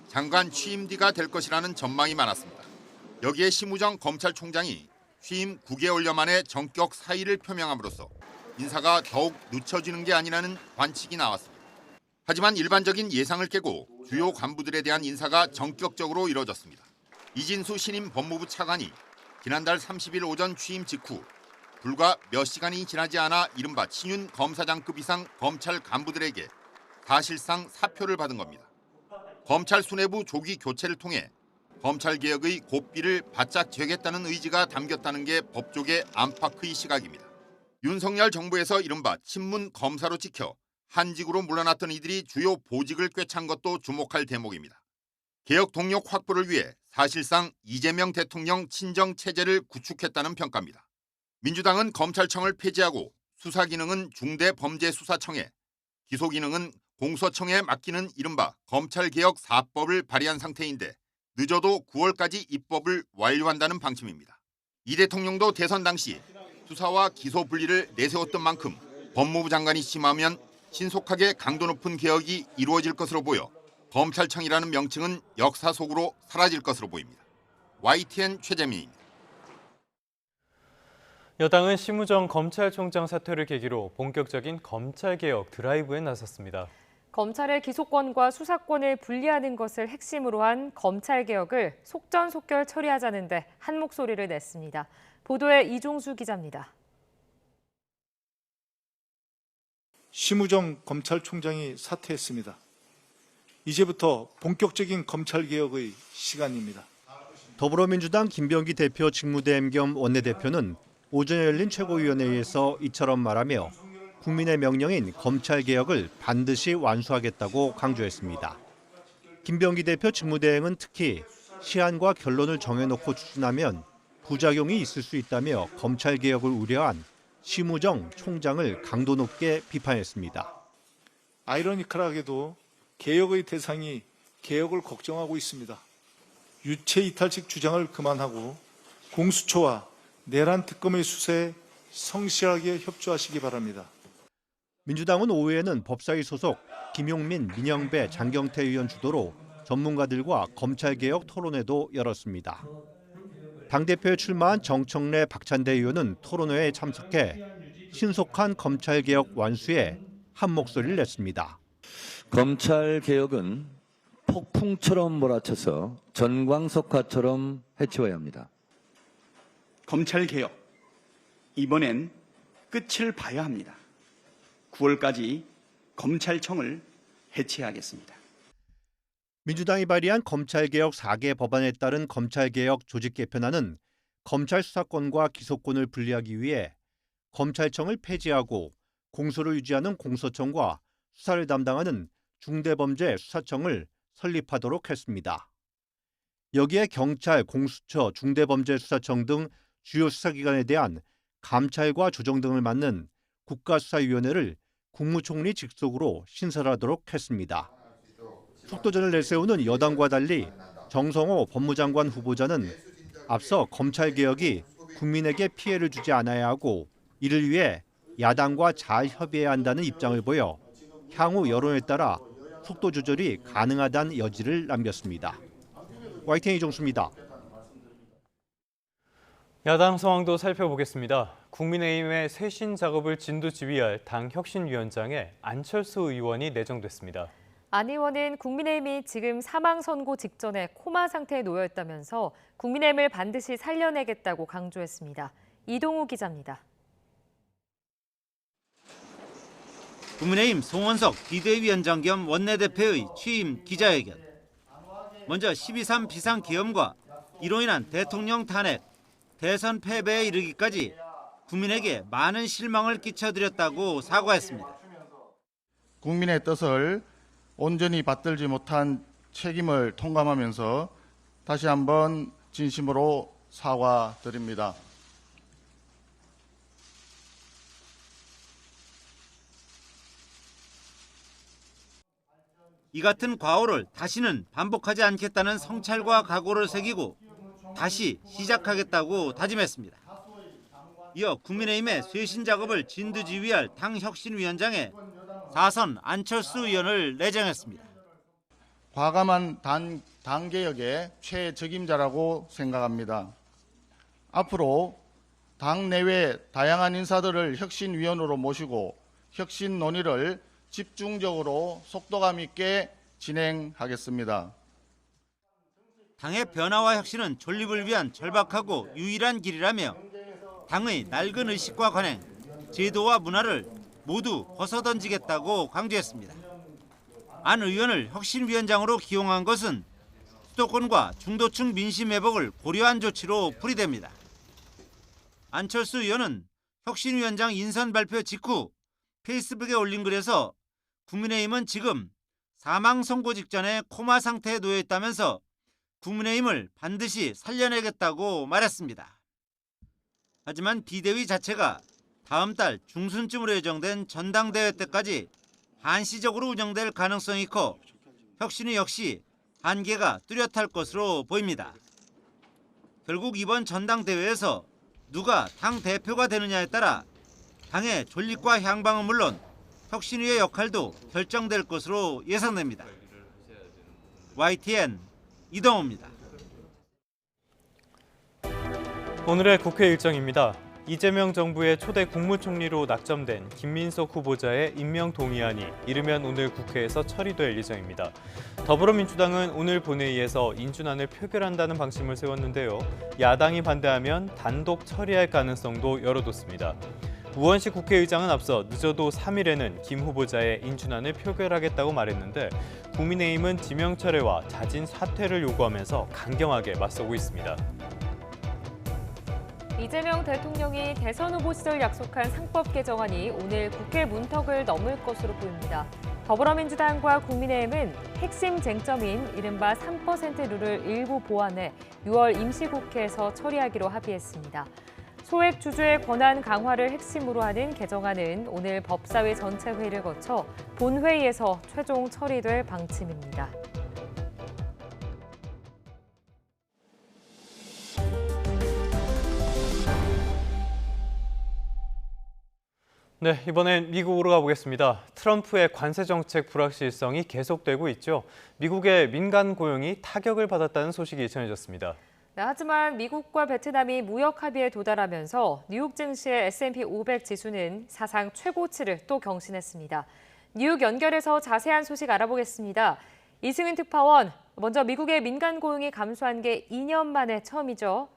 장관 취임 뒤가 될 것이라는 전망이 많았습니다. 여기에 심우정 검찰총장이 취임 9개월여 만에 전격 사의를 표명함으로써 인사가 더욱 늦춰지는 게 아니라는 관측이 나왔습니다. 하지만 일반적인 예상을 깨고 주요 간부들에 대한 인사가 전격적으로 이뤄졌습니다. 이진수 신임 법무부 차관이 지난달 30일 오전 취임 직후 불과 몇 시간이 지나지 않아 이른바 친윤 검사장급 이상 검찰 간부들에게 사실상 사표를 받은 겁니다. 검찰 수뇌부 조기 교체를 통해 검찰개혁의 고삐를 바짝 쥐겠다는 의지가 담겼다는 게 법조계 안팎의 시각입니다. 윤석열 정부에서 이른바 친문 검사로 찍혀 한직으로 물러났던 이들이 주요 보직을 꿰찬 것도 주목할 대목입니다. 개혁 동력 확보를 위해 사실상 이재명 대통령 친정 체제를 구축했다는 평가입니다. 민주당은 검찰청을 폐지하고 수사 기능은 중대범죄수사청에, 기소 기능은 공소청에 맡기는 이른바 검찰개혁 4법을 발의한 상태인데 늦어도 9월까지 입법을 완료한다는 방침입니다. 이 대통령도 대선 당시 수사와 기소 분리를 내세웠던 만큼 법무부 장관이 취임하면 신속하게 강도 높은 개혁이 이루어질 것으로 보여 검찰청이라는 명칭은 역사 속으로 사라질 것으로 보입니다. YTN 최재민입니다. 여당은 심우정 검찰총장 사퇴를 계기로 본격적인 검찰개혁 드라이브에 나섰습니다. 검찰의 기소권과 수사권을 분리하는 것을 핵심으로 한 검찰개혁을 속전속결 처리하자는 데 한 목소리를 냈습니다. 보도에 이종수 기자입니다. 심우정 검찰총장이 사퇴했습니다. 이제부터 본격적인 검찰개혁의 시간입니다. 더불어민주당 김병기 대표 직무대행 겸 원내대표는 오전에 열린 최고위원회에서 이처럼 말하며 국민의 명령인 검찰개혁을 반드시 완수하겠다고 강조했습니다. 김병기 대표 직무대행은 특히 시한과 결론을 정해놓고 추진하면 부작용이 있을 수 있다며 검찰개혁을 우려한 심우정 총장을 강도 높게 비판했습니다. 아이러니컬하게도 개혁의 대상이 개혁을 걱정하고 있습니다. 유체 이탈식 주장을 그만하고 공수처와 내란 특검의 수사에 성실하게 협조하시기 바랍니다. 민주당은 오후에는 법사위 소속 김용민, 민영배, 장경태 의원 주도로 전문가들과 검찰개혁 토론회도 열었습니다. 당대표에 출마한 정청래, 박찬대 의원은 토론회에 참석해 신속한 검찰개혁 완수에 한 목소리를 냈습니다. 검찰개혁은 폭풍처럼 몰아쳐서 전광석화처럼 해치워야 합니다. 검찰개혁, 이번엔 끝을 봐야 합니다. 9월까지 검찰청을 해체하겠습니다. 민주당이 발의한 검찰개혁 4개 법안에 따른 검찰개혁 조직 개편안은 검찰 수사권과 기소권을 분리하기 위해 검찰청을 폐지하고 공소를 유지하는 공소청과 수사를 담당하는 중대범죄수사청을 설립하도록 했습니다. 여기에 경찰, 공수처, 중대범죄수사청 등 주요 수사기관에 대한 감찰과 조정 등을 맡는 국가수사위원회를 국무총리 직속으로 신설하도록 했습니다. 속도전을 내세우는 여당과 달리 정성호 법무장관 후보자는 앞서 검찰개혁이 국민에게 피해를 주지 않아야 하고 이를 위해 야당과 잘 협의해야 한다는 입장을 보여 향후 여론에 따라 속도 조절이 가능하다는 여지를 남겼습니다. YTN 이종수입니다. 야당 상황도 살펴보겠습니다. 국민의힘의 쇄신 작업을 진두지휘할 당 혁신위원장에 안철수 의원이 내정됐습니다. 안 의원은 국민의힘이 지금 사망 선고 직전에 코마 상태에 놓여 있다면서 국민의힘을 반드시 살려내겠다고 강조했습니다. 이동우 기자입니다. 국민의힘 송원석 비대위원장 겸 원내대표의 취임 기자회견. 먼저 12.3 비상계엄과 이로 인한 대통령 탄핵, 대선 패배에 이르기까지 국민에게 많은 실망을 끼쳐드렸다고 사과했습니다. 국민의 뜻을 온전히 받들지 못한 책임을 통감하면서 다시 한번 진심으로 사과드립니다. 이 같은 과오를 다시는 반복하지 않겠다는 성찰과 각오를 새기고 다시 시작하겠다고 다짐했습니다. 이어 국민의힘의 쇄신 작업을 진두지휘할 당 혁신위원장에 4선 안철수 의원을 내정했습니다. 과감한 당 개혁의 최적임자라고 생각합니다. 앞으로 당 내외 다양한 인사들을 혁신위원으로 모시고 혁신 논의를 집중적으로 속도감 있게 진행하겠습니다. 당의 변화와 혁신은 존립을 위한 절박하고 유일한 길이라며 당의 낡은 의식과 관행, 제도와 문화를 모두 벗어던지겠다고 강조했습니다. 안 의원을 혁신위원장으로 기용한 것은 수도권과 중도층 민심 회복을 고려한 조치로 풀이됩니다. 안철수 의원은 혁신위원장 인선 발표 직후 페이스북에 올린 글에서 국민의힘은 지금 사망 선고 직전에 코마 상태에 놓여 있다면서 국민의힘을 반드시 살려내겠다고 말했습니다. 하지만 비대위 자체가 다음 달 중순쯤으로 예정된 전당대회 때까지 한시적으로 운영될 가능성이 커 혁신위 역시 한계가 뚜렷할 것으로 보입니다. 결국 이번 전당대회에서 누가 당 대표가 되느냐에 따라 당의 존립과 향방은 물론 혁신위의 역할도 결정될 것으로 예상됩니다. YTN 이동호입니다. 오늘의 국회 일정입니다. 이재명 정부의 초대 국무총리로 낙점된 김민석 후보자의 임명 동의안이 이르면 오늘 국회에서 처리될 예정입니다. 더불어민주당은 오늘 본회의에서 인준안을 표결한다는 방침을 세웠는데요. 야당이 반대하면 단독 처리할 가능성도 열어뒀습니다. 우원식 국회의장은 앞서 늦어도 3일에는 김 후보자의 인준안을 표결하겠다고 말했는데 국민의힘은 지명 철회와 자진 사퇴를 요구하면서 강경하게 맞서고 있습니다. 이재명 대통령이 대선 후보 시절 약속한 상법 개정안이 오늘 국회 문턱을 넘을 것으로 보입니다. 더불어민주당과 국민의힘은 핵심 쟁점인 이른바 3% 룰을 일부 보완해 6월 임시국회에서 처리하기로 합의했습니다. 소액 주주의 권한 강화를 핵심으로 하는 개정안은 오늘 법사위 전체 회의를 거쳐 본회의에서 최종 처리될 방침입니다. 네, 이번엔 미국으로 가보겠습니다. 트럼프의 관세 정책 불확실성이 계속되고 있죠. 미국의 민간 고용이 타격을 받았다는 소식이 전해졌습니다. 네, 하지만 미국과 베트남이 무역 합의에 도달하면서 뉴욕 증시의 S&P 500 지수는 사상 최고치를 또 경신했습니다. 뉴욕 연결해서 자세한 소식 알아보겠습니다. 이승윤 특파원, 먼저 미국의 민간 고용이 감소한 게 2년 만에 처음이죠.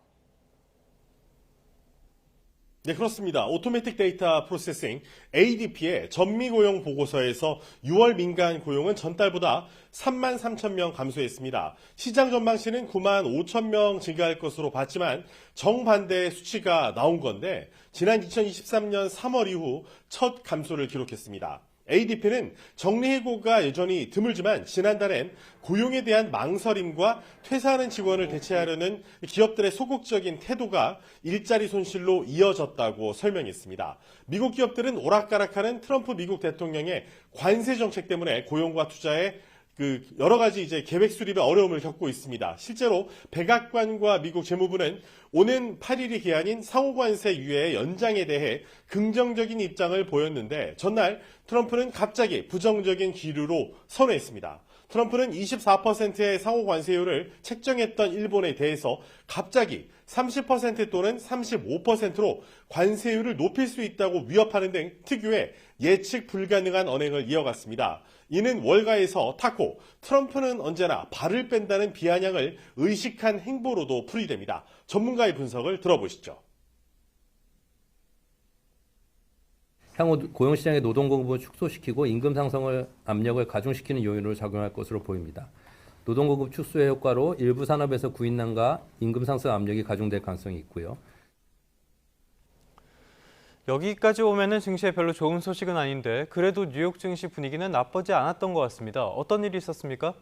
네, 그렇습니다. 오토매틱 데이터 프로세싱 ADP의 전미 고용 보고서에서 6월 민간 고용은 전달보다 3만 3천 명 감소했습니다. 시장 전망치는 9만 5천 명 증가할 것으로 봤지만 정반대의 수치가 나온 건데 지난 2023년 3월 이후 첫 감소를 기록했습니다. ADP는 정리해고가 여전히 드물지만 지난달엔 고용에 대한 망설임과 퇴사하는 직원을 대체하려는 기업들의 소극적인 태도가 일자리 손실로 이어졌다고 설명했습니다. 미국 기업들은 오락가락하는 트럼프 미국 대통령의 관세 정책 때문에 고용과 투자에 여러 가지 계획 수립에 어려움을 겪고 있습니다. 실제로 백악관과 미국 재무부는 오는 8일이 기한인 상호관세 유예 연장에 대해 긍정적인 입장을 보였는데 전날 트럼프는 갑자기 부정적인 기류로 선회했습니다. 트럼프는 24%의 상호관세율을 책정했던 일본에 대해서 갑자기 30% 또는 35%로 관세율을 높일 수 있다고 위협하는 등 특유의 예측 불가능한 언행을 이어갔습니다. 이는 월가에서 탔고 트럼프는 언제나 발을 뺀다는 비아냥을 의식한 행보로도 풀이됩니다. 전문가의 분석을 들어보시죠. 향후 고용시장의 노동 공급을 축소시키고 임금 상승을 압력을 가중시키는 요인으로 작용할 것으로 보입니다. 노동 공급 축소의 효과로 일부 산업에서 구인난과 임금 상승 압력이 가중될 가능성이 있고요. 여기까지 오면은 증시에 별로 좋은 소식은 아닌데 그래도 뉴욕 증시 분위기는 나쁘지 않았던 것 같습니다. 어떤 일이 있었습니까?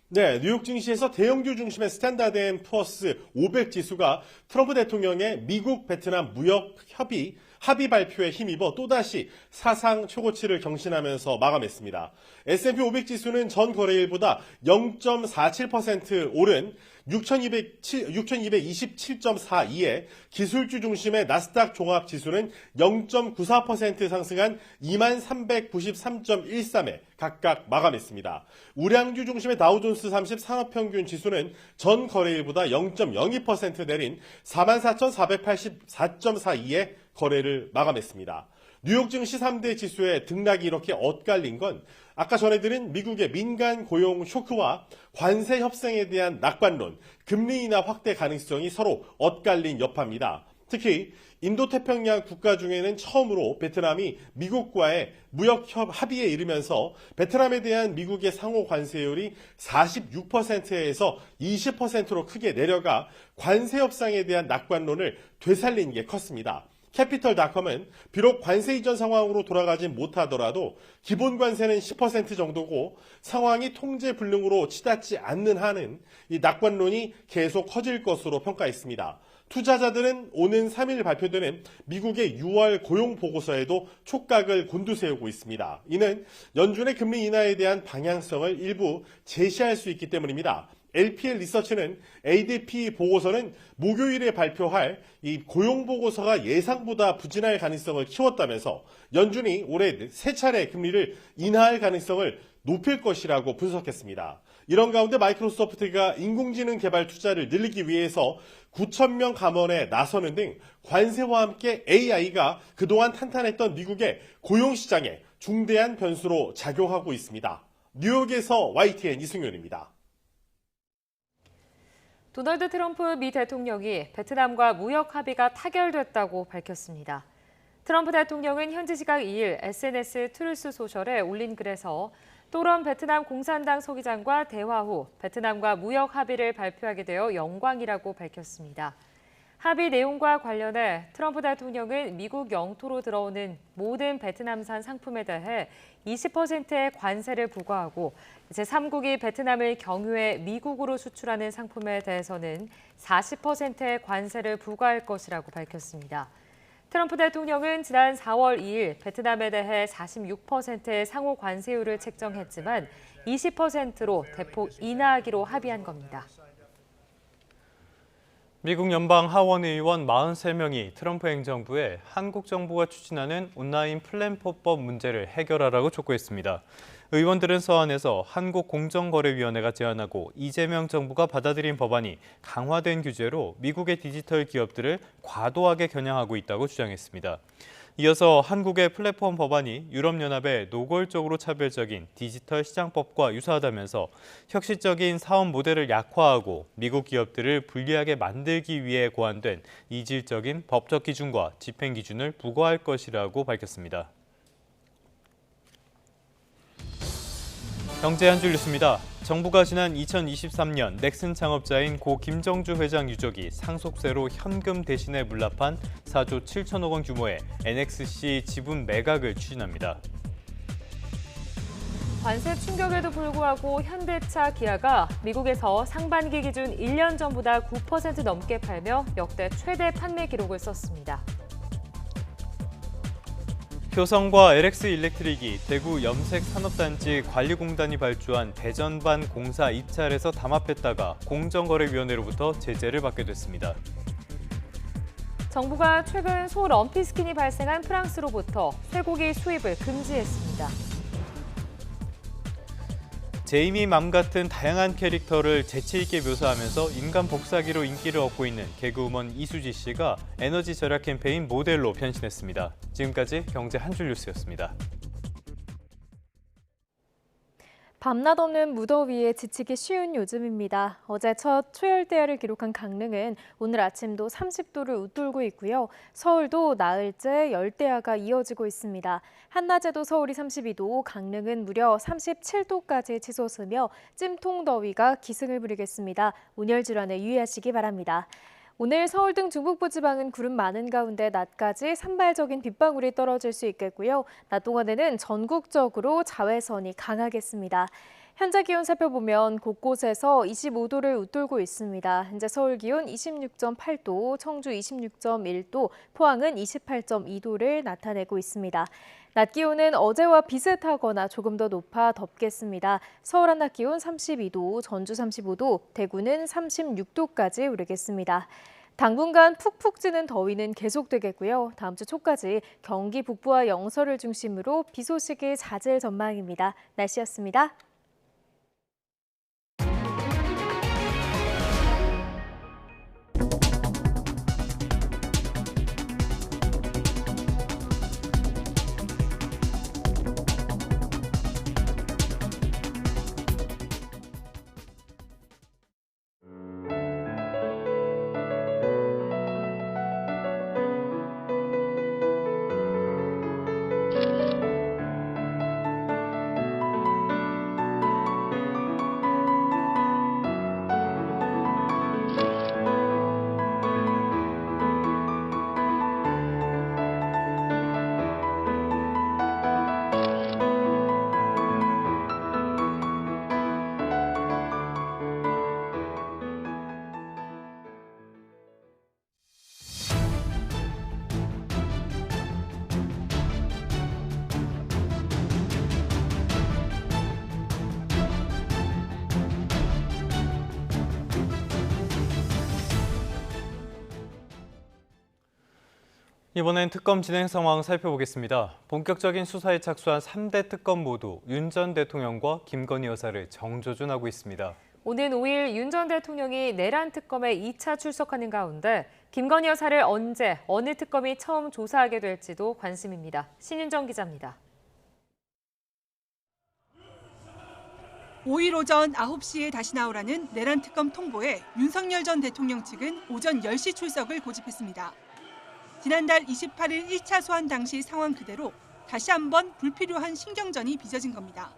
네, 뉴욕 증시에서 대형주 중심의 스탠다드 앤 푸어스 500 지수가 트럼프 대통령의 미국 베트남 무역 합의 발표에 힘입어 또다시 사상 최고치를 경신하면서 마감했습니다. S&P 500 지수는 전 거래일보다 0.47% 오른 6,227.42에 기술주 중심의 나스닥 종합 지수는 0.94% 상승한 2393.13에 각각 마감했습니다. 우량주 중심의 다우존스 30 산업평균 지수는 전 거래일보다 0.02% 내린 44,484.42에 거래를 마감했습니다. 뉴욕 증시 3대 지수의 등락이 이렇게 엇갈린 건 아까 전해드린 미국의 민간 고용 쇼크와 관세 협상에 대한 낙관론, 금리 인하 확대 가능성이 서로 엇갈린 여파입니다. 특히 인도태평양 국가 중에는 처음으로 베트남이 미국과의 무역 합의에 이르면서 베트남에 대한 미국의 상호 관세율이 46%에서 20%로 크게 내려가 관세 협상에 대한 낙관론을 되살린 게 컸습니다. 캐피털닷컴은 비록 관세 이전 상황으로 돌아가진 못하더라도 기본 관세는 10% 정도고 상황이 통제 불능으로 치닫지 않는 한은 이 낙관론이 계속 커질 것으로 평가했습니다. 투자자들은 오는 3일 발표되는 미국의 6월 고용 보고서에도 촉각을 곤두세우고 있습니다. 이는 연준의 금리 인하에 대한 방향성을 일부 제시할 수 있기 때문입니다. LPL 리서치는 ADP 보고서는 목요일에 발표할 이 고용 보고서가 예상보다 부진할 가능성을 키웠다면서 연준이 올해 3차례 금리를 인하할 가능성을 높일 것이라고 분석했습니다. 이런 가운데 마이크로소프트가 인공지능 개발 투자를 늘리기 위해서 9,000명 감원에 나서는 등 관세와 함께 AI가 그동안 탄탄했던 미국의 고용시장에 중대한 변수로 작용하고 있습니다. 뉴욕에서 YTN 이승윤입니다. 도널드 트럼프 미 대통령이 베트남과 무역 합의가 타결됐다고 밝혔습니다. 트럼프 대통령은 현지 시각 2일 SNS 트루스 소셜에 올린 글에서 또런 베트남 공산당 서기장과 대화 후 베트남과 무역 합의를 발표하게 되어 영광이라고 밝혔습니다. 합의 내용과 관련해 트럼프 대통령은 미국 영토로 들어오는 모든 베트남산 상품에 대해 20%의 관세를 부과하고 제3국이 베트남을 경유해 미국으로 수출하는 상품에 대해서는 40%의 관세를 부과할 것이라고 밝혔습니다. 트럼프 대통령은 지난 4월 2일 베트남에 대해 46%의 상호 관세율을 책정했지만 20%로 대폭 인하하기로 합의한 겁니다. 미국 연방 하원 의원 43명이 트럼프 행정부에 한국 정부가 추진하는 온라인 플랫폼법 문제를 해결하라고 촉구했습니다. 의원들은 서한에서 한국공정거래위원회가 제안하고 이재명 정부가 받아들인 법안이 강화된 규제로 미국의 디지털 기업들을 과도하게 겨냥하고 있다고 주장했습니다. 이어서 한국의 플랫폼 법안이 유럽연합의 노골적으로 차별적인 디지털 시장법과 유사하다면서 혁신적인 사업 모델을 약화하고 미국 기업들을 불리하게 만들기 위해 고안된 이질적인 법적 기준과 집행 기준을 부과할 것이라고 밝혔습니다. 경제 한 줄 뉴스입니다. 정부가 지난 2023년 넥슨 창업자인 고 김정주 회장 유족이 상속세로 현금 대신에 물납한 4조 7천억 원 규모의 NXC 지분 매각을 추진합니다. 관세 충격에도 불구하고 현대차, 기아가 미국에서 상반기 기준 1년 전보다 9% 넘게 팔며 역대 최대 판매 기록을 썼습니다. 효성과 LX 일렉트릭이 대구 염색산업단지 관리공단이 발주한 대전반 공사 입찰에서 담합했다가 공정거래위원회로부터 제재를 받게 됐습니다. 정부가 최근 소 럼피스킨이 발생한 프랑스로부터 쇠고기 수입을 금지했습니다. 제이미 맘 같은 다양한 캐릭터를 재치 있게 묘사하면서 인간 복사기로 인기를 얻고 있는 개그우먼 이수지 씨가 에너지 절약 캠페인 모델로 변신했습니다. 지금까지 경제 한 줄 뉴스였습니다. 밤낮 없는 무더위에 지치기 쉬운 요즘입니다. 어제 첫 초열대야를 기록한 강릉은 오늘 아침도 30도를 웃돌고 있고요. 서울도 나흘째 열대야가 이어지고 있습니다. 한낮에도 서울이 32도, 강릉은 무려 37도까지 치솟으며 찜통더위가 기승을 부리겠습니다. 온열 질환에 유의하시기 바랍니다. 오늘 서울 등 중북부 지방은 구름 많은 가운데 낮까지 산발적인 빗방울이 떨어질 수 있겠고요. 낮 동안에는 전국적으로 자외선이 강하겠습니다. 현재 기온 살펴보면 곳곳에서 25도를 웃돌고 있습니다. 현재 서울 기온 26.8도, 청주 26.1도, 포항은 28.2도를 나타내고 있습니다. 낮 기온은 어제와 비슷하거나 조금 더 높아 덥겠습니다. 서울 한낮 기온 32도, 전주 35도, 대구는 36도까지 오르겠습니다. 당분간 푹푹 찌는 더위는 계속되겠고요. 다음 주 초까지 경기 북부와 영서를 중심으로 비 소식이 잦을 전망입니다. 날씨였습니다. 이번엔 특검 진행 상황 살펴보겠습니다. 본격적인 수사에 착수한 3대 특검 모두 윤 전 대통령과 김건희 여사를 정조준하고 있습니다. 오는 5일 윤 전 대통령이 내란 특검에 2차 출석하는 가운데 김건희 여사를 언제, 어느 특검이 처음 조사하게 될지도 관심입니다. 신윤정 기자입니다. 5일 오전 9시에 다시 나오라는 내란 특검 통보에 윤석열 전 대통령 측은 오전 10시 출석을 고집했습니다. 지난달 28일 1차 소환 당시 상황 그대로 다시 한번 불필요한 신경전이 빚어진 겁니다.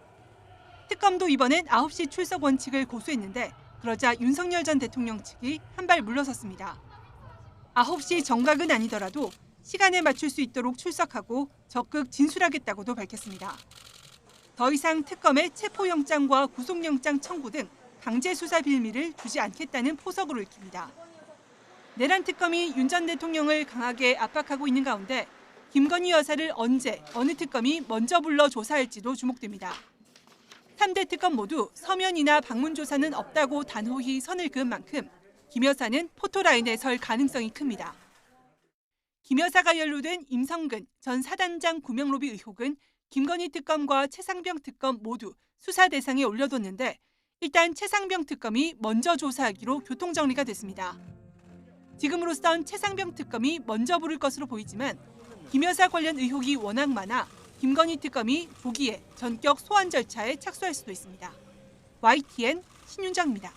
특검도 이번엔 9시 출석 원칙을 고수했는데 그러자 윤석열 전 대통령 측이 한 발 물러섰습니다. 9시 정각은 아니더라도 시간에 맞출 수 있도록 출석하고 적극 진술하겠다고도 밝혔습니다. 더 이상 특검의 체포영장과 구속영장 청구 등 강제 수사 빌미를 주지 않겠다는 포석으로 읽힙니다. 내란 특검이 윤 전 대통령을 강하게 압박하고 있는 가운데 김건희 여사를 언제, 어느 특검이 먼저 불러 조사할지도 주목됩니다. 3대 특검 모두 서면이나 방문 조사는 없다고 단호히 선을 그은 만큼 김 여사는 포토라인에 설 가능성이 큽니다. 김 여사가 연루된 임성근 전 사단장 구명로비 의혹은 김건희 특검과 최상병 특검 모두 수사 대상에 올려뒀는데 일단 최상병 특검이 먼저 조사하기로 교통정리가 됐습니다. 지금으로선 최상병 특검이 먼저 부를 것으로 보이지만 김 여사 관련 의혹이 워낙 많아 김건희 특검이 조기에 전격 소환 절차에 착수할 수도 있습니다. YTN 신윤정입니다.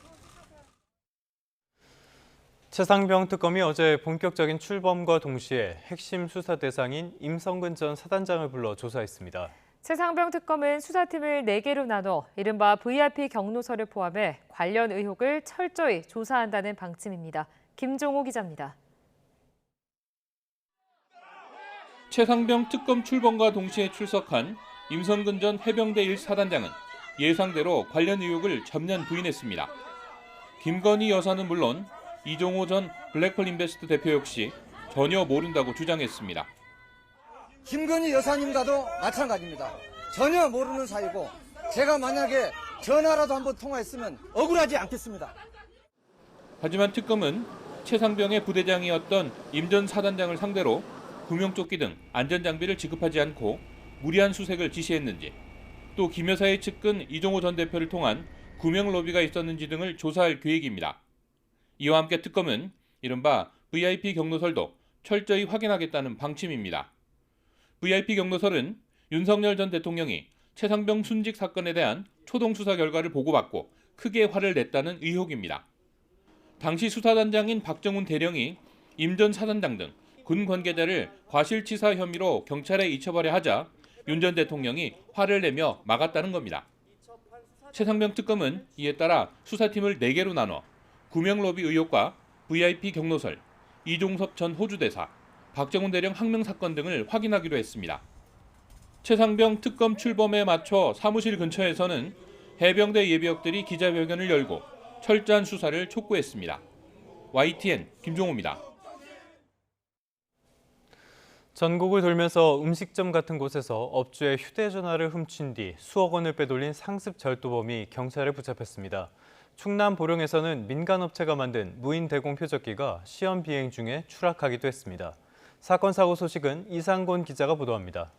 최상병 특검이 어제 본격적인 출범과 동시에 핵심 수사 대상인 임성근 전 사단장을 불러 조사했습니다. 최상병 특검은 수사팀을 4개로 나눠 이른바 VIP 경로서를 포함해 관련 의혹을 철저히 조사한다는 방침입니다. 김종호 기자입니다. 최상병 특검 출범과 동시에 출석한 임성근 전 해병대 1사단장은 예상대로 관련 의혹을 전면 부인했습니다. 김건희 여사는 물론 이종호 전 블랙펄 인베스트 대표 역시 전혀 모른다고 주장했습니다. 김건희 여사님과도 마찬가지입니다. 전혀 모르는 사이고 제가 만약에 전화라도 한번 통화했으면 억울하지 않겠습니다. 하지만 특검은 최상병의 부대장이었던 임 전 사단장을 상대로 구명조끼 등 안전장비를 지급하지 않고 무리한 수색을 지시했는지, 또 김 여사의 측근 이종호 전 대표를 통한 구명 로비가 있었는지 등을 조사할 계획입니다. 이와 함께 특검은 이른바 VIP 경로설도 철저히 확인하겠다는 방침입니다. VIP 경로설은 윤석열 전 대통령이 최상병 순직 사건에 대한 초동 수사 결과를 보고받고 크게 화를 냈다는 의혹입니다. 당시 수사단장인 박정훈 대령이 임 전 사단장 등 군 관계자를 과실치사 혐의로 경찰에 이첩하려 하자 윤 전 대통령이 화를 내며 막았다는 겁니다. 최상병 특검은 이에 따라 수사팀을 4개로 나눠 구명로비 의혹과 VIP 경로설, 이종섭 전 호주대사, 박정훈 대령 항명 사건 등을 확인하기로 했습니다. 최상병 특검 출범에 맞춰 사무실 근처에서는 해병대 예비역들이 기자회견을 열고 철저한 수사를 촉구했습니다. YTN 김종호입니다. 전국을 돌면서 음식점 같은 곳에서 업주의 휴대전화를 훔친 뒤 수억 원을 빼돌린 상습 절도범이 경찰에 붙잡혔습니다. 충남 보령에서는 민간업체가 만든 무인 대공 표적기가 시험 비행 중에 추락하기도 했습니다. 사건 사고 소식은 이상곤 기자가 보도합니다.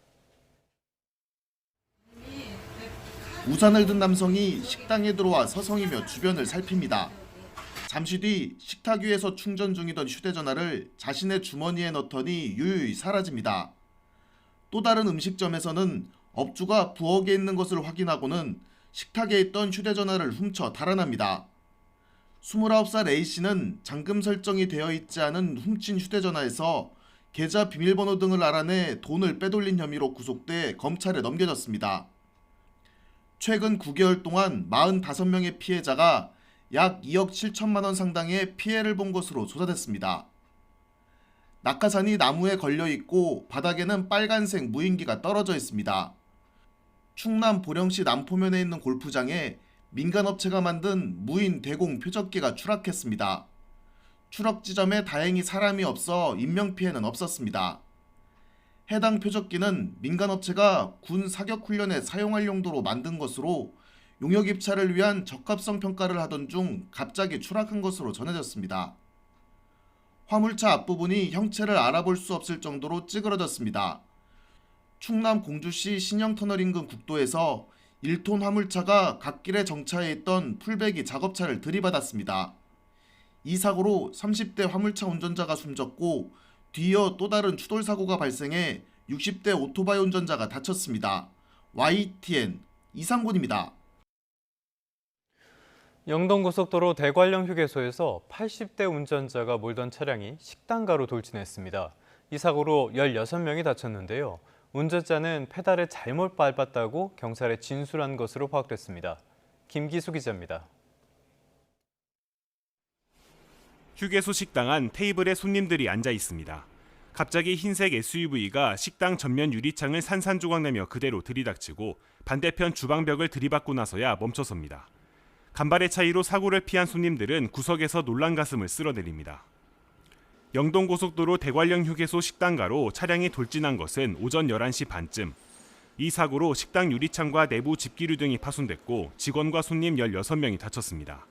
우산을 든 남성이 식당에 들어와 서성이며 주변을 살핍니다. 잠시 뒤 식탁 위에서 충전 중이던 휴대전화를 자신의 주머니에 넣더니 유유히 사라집니다. 또 다른 음식점에서는 업주가 부엌에 있는 것을 확인하고는 식탁에 있던 휴대전화를 훔쳐 달아납니다. 29살 A씨는 잠금 설정이 되어 있지 않은 훔친 휴대전화에서 계좌 비밀번호 등을 알아내 돈을 빼돌린 혐의로 구속돼 검찰에 넘겨졌습니다. 최근 9개월 동안 45명의 피해자가 약 2억 7천만 원 상당의 피해를 본 것으로 조사됐습니다. 낙하산이 나무에 걸려 있고 바닥에는 빨간색 무인기가 떨어져 있습니다. 충남 보령시 남포면에 있는 골프장에 민간업체가 만든 무인 대공 표적기가 추락했습니다. 추락 지점에 다행히 사람이 없어 인명피해는 없었습니다. 해당 표적기는 민간업체가 군 사격훈련에 사용할 용도로 만든 것으로 용역 입찰을 위한 적합성 평가를 하던 중 갑자기 추락한 것으로 전해졌습니다. 화물차 앞부분이 형체를 알아볼 수 없을 정도로 찌그러졌습니다. 충남 공주시 신영터널 인근 국도에서 1톤 화물차가 갓길에 정차해 있던 풀베기 작업차를 들이받았습니다. 이 사고로 30대 화물차 운전자가 숨졌고 뒤이어 또 다른 추돌 사고가 발생해 60대 오토바이 운전자가 다쳤습니다. YTN 이상곤입니다. 영동고속도로 대관령 휴게소에서 80대 운전자가 몰던 차량이 식당가로 돌진했습니다. 이 사고로 16명이 다쳤는데요. 운전자는 페달을 잘못 밟았다고 경찰에 진술한 것으로 파악됐습니다. 김기수 기자입니다. 휴게소 식당 안 테이블에 손님들이 앉아 있습니다. 갑자기 흰색 SUV가 식당 전면 유리창을 산산조각내며 그대로 들이닥치고 반대편 주방벽을 들이받고 나서야 멈춰섭니다. 간발의 차이로 사고를 피한 손님들은 구석에서 놀란 가슴을 쓸어내립니다. 영동고속도로 대관령 휴게소 식당가로 차량이 돌진한 것은 오전 11시 반쯤. 이 사고로 식당 유리창과 내부 집기류 등이 파손됐고 직원과 손님 16명이 다쳤습니다.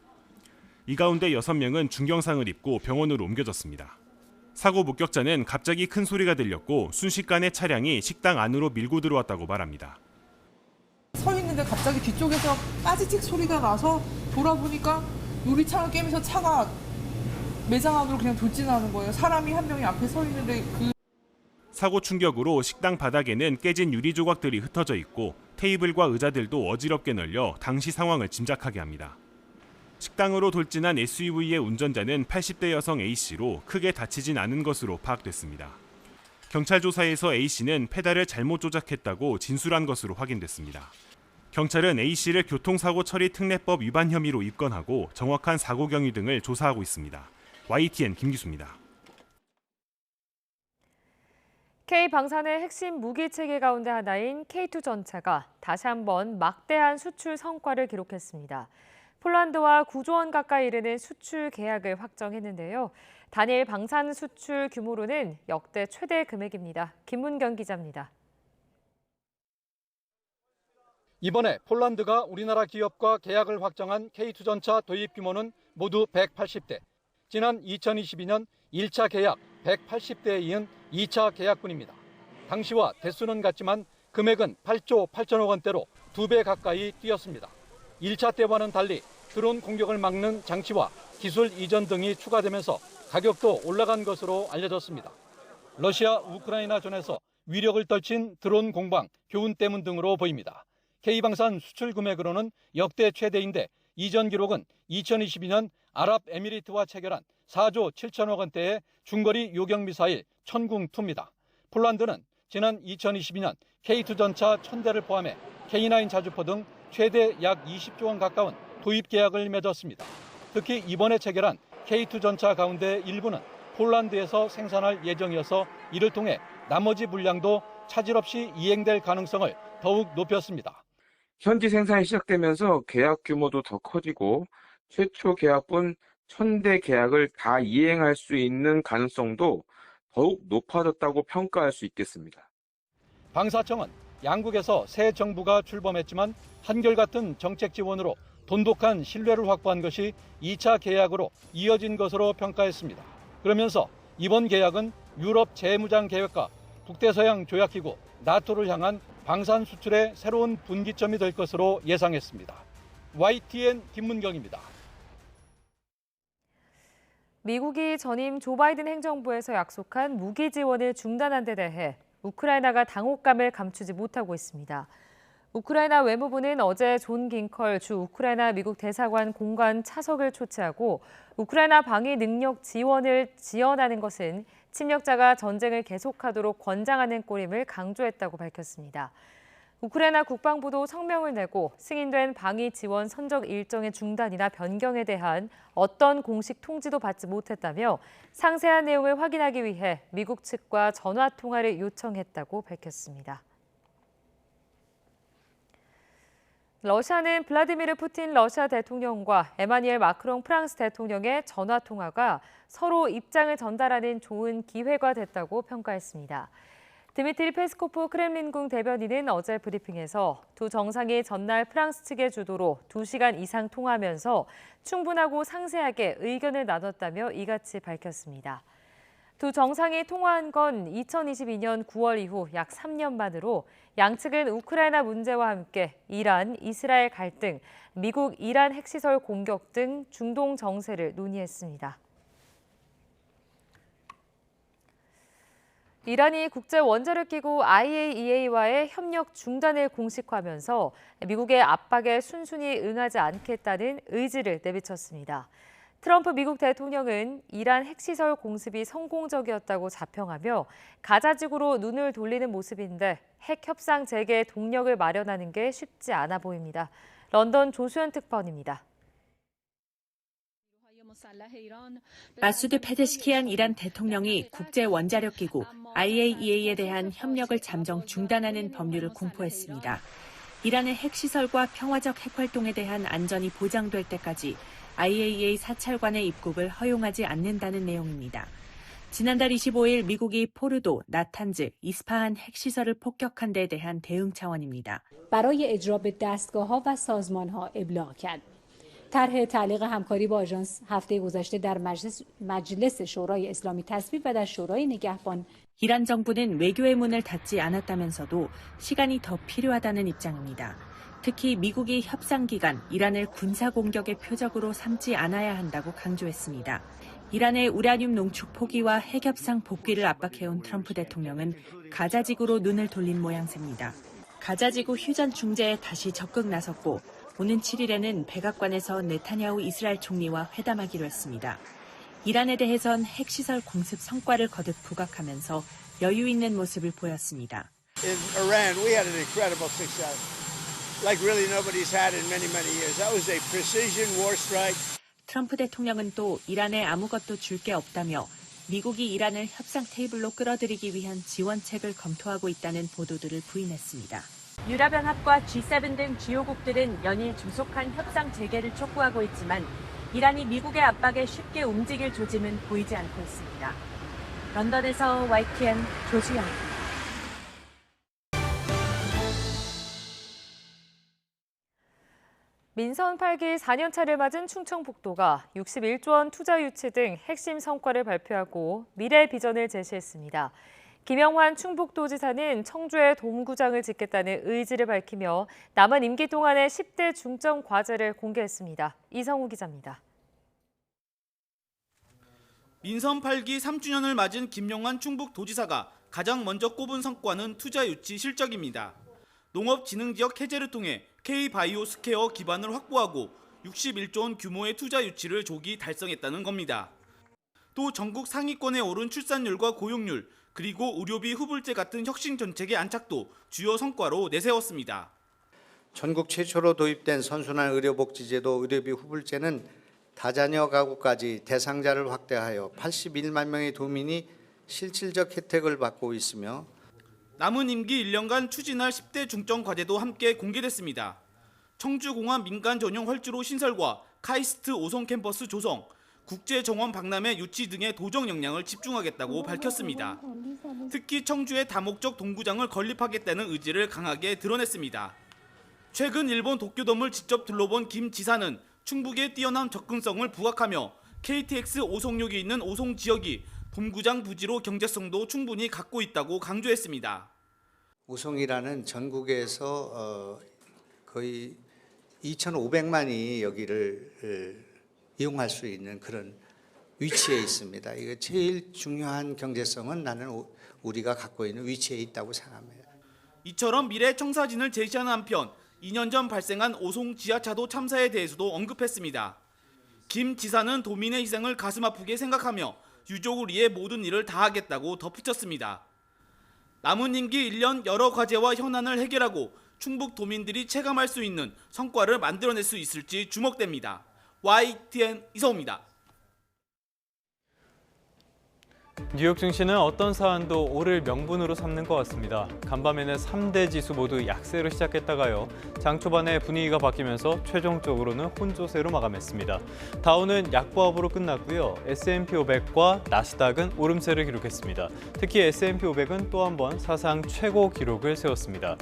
이 가운데 6명은 중경상을 입고 병원으로 옮겨졌습니다. 사고 목격자는 갑자기 큰 소리가 들렸고 순식간에 차량이 식당 안으로 밀고 들어왔다고 말합니다. 서 있는데 갑자기 뒤쪽에서 빠지직 소리가 나서 돌아보니까 유리창을 깨면서 차가 매장 안으로 그냥 돌진하는 거예요. 사람이 한 명이 앞에 서 있는데 사고 충격으로 식당 바닥에는 깨진 유리 조각들이 흩어져 있고 테이블과 의자들도 어지럽게 널려 당시 상황을 짐작하게 합니다. 식당으로 돌진한 SUV의 운전자는 80대 여성 A씨로 크게 다치진 않은 것으로 파악됐습니다. 경찰 조사에서 A씨는 페달을 잘못 조작했다고 진술한 것으로 확인됐습니다. 경찰은 A씨를 교통사고 처리 특례법 위반 혐의로 입건하고 정확한 사고 경위 등을 조사하고 있습니다. YTN 김기수입니다. K방산의 핵심 무기 체계 가운데 하나인 K2 전차가 다시 한번 막대한 수출 성과를 기록했습니다. 폴란드와 9조 원 가까이 이르는 수출 계약을 확정했는데요. 단일 방산 수출 규모로는 역대 최대 금액입니다. 김문경 기자입니다. 이번에 폴란드가 우리나라 기업과 계약을 확정한 K2 전차 도입 규모는 모두 180대. 지난 2022년 1차 계약 180대에 이은 2차 계약분입니다. 당시와 대수는 같지만 금액은 8조 8천억 원대로 2배 가까이 뛰었습니다. 1차 때와는 달리 드론 공격을 막는 장치와 기술 이전 등이 추가되면서 가격도 올라간 것으로 알려졌습니다. 러시아 우크라이나 전에서 위력을 떨친 드론 공방, 교훈 때문 등으로 보입니다. K방산 수출 금액으로는 역대 최대인데 이전 기록은 2022년 아랍에미리트와 체결한 4조 7천억 원대의 중거리 요격 미사일 천궁2입니다. 폴란드는 지난 2022년 K2 전차 1000대를 포함해 K9 자주포 등 최대 약 20조 원 가까운 도입 계약을 맺었습니다. 특히 이번에 체결한 K2 전차 가운데 일부는 폴란드에서 생산할 예정이어서 이를 통해 나머지 물량도 차질 없이 이행될 가능성을 더욱 높였습니다. 현지 생산이 시작되면서 계약 규모도 더 커지고 최초 계약분 1000대 계약을 다 이행할 수 있는 가능성도 더욱 높아졌다고 평가할 수 있겠습니다. 방사청은 양국에서 새 정부가 출범했지만 한결같은 정책 지원으로 돈독한 신뢰를 확보한 것이 2차 계약으로 이어진 것으로 평가했습니다. 그러면서 이번 계약은 유럽 재무장 계획과 북대서양 조약기구 나토를 향한 방산 수출의 새로운 분기점이 될 것으로 예상했습니다. YTN 김문경입니다. 미국이 전임 조 바이든 행정부에서 약속한 무기 지원을 중단한 데 대해 우크라이나가 당혹감을 감추지 못하고 있습니다. 우크라이나 외무부는 어제 존 긴컬 주 우크라이나 미국 대사관 공관 차석을 초치하고 우크라이나 방위 능력 지원을 지원하는 것은 침략자가 전쟁을 계속하도록 권장하는 꼴임을 강조했다고 밝혔습니다. 우크라이나 국방부도 성명을 내고 승인된 방위 지원 선적 일정의 중단이나 변경에 대한 어떤 공식 통지도 받지 못했다며 상세한 내용을 확인하기 위해 미국 측과 전화 통화를 요청했다고 밝혔습니다. 러시아는 블라디미르 푸틴 러시아 대통령과 에마뉘엘 마크롱 프랑스 대통령의 전화 통화가 서로 입장을 전달하는 좋은 기회가 됐다고 평가했습니다. 드미트리 페스코프 크렘린궁 대변인은 어제 브리핑에서 두 정상이 전날 프랑스 측의 주도로 2시간 이상 통화하면서 충분하고 상세하게 의견을 나눴다며 이같이 밝혔습니다. 두 정상이 통화한 건 2022년 9월 이후 약 3년 만으로 양측은 우크라이나 문제와 함께 이란, 이스라엘 갈등, 미국, 이란 핵시설 공격 등 중동 정세를 논의했습니다. 이란이 국제원자력기구 IAEA와의 협력 중단을 공식화하면서 미국의 압박에 순순히 응하지 않겠다는 의지를 내비쳤습니다. 트럼프 미국 대통령은 이란 핵시설 공습이 성공적이었다고 자평하며 가자지구로 눈을 돌리는 모습인데 핵 협상 재개의 동력을 마련하는 게 쉽지 않아 보입니다. 런던 조수연 특파원입니다. 마수드 페제시키안 이란 대통령이 국제원자력기구 IAEA에 대한 협력을 잠정 중단하는 법률을 공포했습니다. 이란의 핵시설과 평화적 핵활동에 대한 안전이 보장될 때까지 IAEA 사찰관의 입국을 허용하지 않는다는 내용입니다. 지난달 25일 미국이 포르도, 나탄즈, 이스파한 핵시설을 폭격한 데에 대한 대응 차원입니다. برای اجرا به دستگاه‌ها و سازمان‌ها ابلاغ کرد. طرح تعلیق همکاری با آژانس هفته گذشته در مجلس شورای اسلامی تصویب و در شورای نگهبان 이란 정부는 외교의 문을 닫지 않았다면서도 시간이 더 필요하다는 입장입니다. 특히 미국이 협상 기간 이란을 군사 공격의 표적으로 삼지 않아야 한다고 강조했습니다. 이란의 우라늄 농축 포기와 핵협상 복귀를 압박해온 트럼프 대통령은 가자지구로 눈을 돌린 모양새입니다. 가자지구 휴전 중재에 다시 적극 나섰고 오는 7일에는 백악관에서 네타냐후 이스라엘 총리와 회담하기로 했습니다. 이란에 대해선 핵시설 공습 성과를 거듭 부각하면서 여유 있는 모습을 보였습니다. In Iran, we had an incredible success, like really nobody's had in many years. That was a precision war strike. 트럼프 대통령은 또 이란에 아무것도 줄 게 없다며 미국이 이란을 협상 테이블로 끌어들이기 위한 지원책을 검토하고 있다는 보도들을 부인했습니다. 유럽연합과 G7 등 주요국들은 연일 조속한 협상 재개를 촉구하고 있지만 이란이 미국의 압박에 쉽게 움직일 조짐은 보이지 않고 있습니다. 런던에서 YTN 조수영입니다. 민선 8기 4년차를 맞은 충청북도가 61조 원 투자 유치 등 핵심 성과를 발표하고 미래 비전을 제시했습니다. 김영환 충북도지사는 청주에 돔구장을 짓겠다는 의지를 밝히며 남은 임기 동안의 10대 중점 과제를 공개했습니다. 이성우 기자입니다. 민선 8기 3주년을 맞은 김영환 충북도지사가 가장 먼저 꼽은 성과는 투자 유치 실적입니다. 농업진흥지역 해제를 통해 K-바이오스퀘어 기반을 확보하고 61조 원 규모의 투자 유치를 조기 달성했다는 겁니다. 또 전국 상위권에 오른 출산율과 고용률, 그리고 의료비 후불제 같은 혁신 정책의 안착도 주요 성과로 내세웠습니다. 전국 최초로 도입된 선순환 의료복지제도 의료비 후불제는 다자녀 가구까지 대상자를 확대하여 81만 명의 도민이 실질적 혜택을 받고 있으며 남은 임기 1년간 추진할 10대 중점 과제도 함께 공개됐습니다. 청주공항 민간 전용 활주로 신설과 카이스트 5성 캠퍼스 조성, 국제정원 박람회 유치 등의 도정 역량을 집중하겠다고 밝혔습니다. 특히 청주에 다목적 동구장을 건립하겠다는 의지를 강하게 드러냈습니다. 최근 일본 도쿄돔을 직접 둘러본 김 지사는 충북의 뛰어난 접근성을 부각하며 KTX 오송역이 있는 오송 지역이 돔구장 부지로 경제성도 충분히 갖고 있다고 강조했습니다. 오송이라는 전국에서 거의 2,500만이 여기를 이용할 수 있는 그런 위치에 있습니다. 이거 제일 중요한 경제성은 나는 우리가 갖고 있는 위치에 있다고 생각합니다. 이처럼 미래 청사진을 제시하는 한편 2년 전 발생한 오송 지하차도 참사에 대해서도 언급했습니다. 김 지사는 도민의 희생을 가슴 아프게 생각하며 유족을 위해 모든 일을 다하겠다고 덧붙였습니다. 남은 임기 1년 여러 과제와 현안을 해결하고 충북 도민들이 체감할 수 있는 성과를 만들어낼 수 있을지 주목됩니다. YTN 이성우입니다. 뉴욕 증시는 어떤 사안도 오를 명분으로 삼는 것 같습니다. 간밤에는 3대 지수 모두 약세로 시작했다가요. 장 초반에 분위기가 바뀌면서 최종적으로는 혼조세로 마감했습니다. 다우는 약보합으로 끝났고요. S&P 500과 나스닥은 오름세를 기록했습니다. 특히 S&P 500은 또 한 번 사상 최고 기록을 세웠습니다.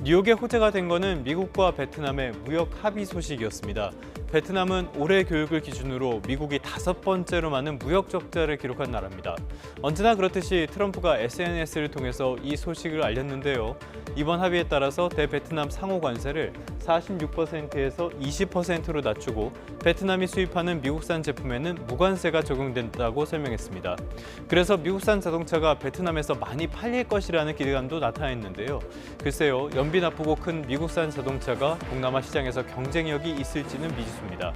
뉴욕의 호재가 된 거는 미국과 베트남의 무역 합의 소식이었습니다. 베트남은 올해 교육을 기준으로 미국이 5번째로 많은 무역 적자를 기록한 나라입니다. 언제나 그렇듯이 트럼프가 SNS를 통해서 이 소식을 알렸는데요. 이번 합의에 따라서 대베트남 상호 관세를 46%에서 20%로 낮추고 베트남이 수입하는 미국산 제품에는 무관세가 적용된다고 설명했습니다. 그래서 미국산 자동차가 베트남에서 많이 팔릴 것이라는 기대감도 나타났는데요. 글쎄요, 연비 나쁘고 큰 미국산 자동차가 동남아 시장에서 경쟁력이 있을지는 미지수입니다.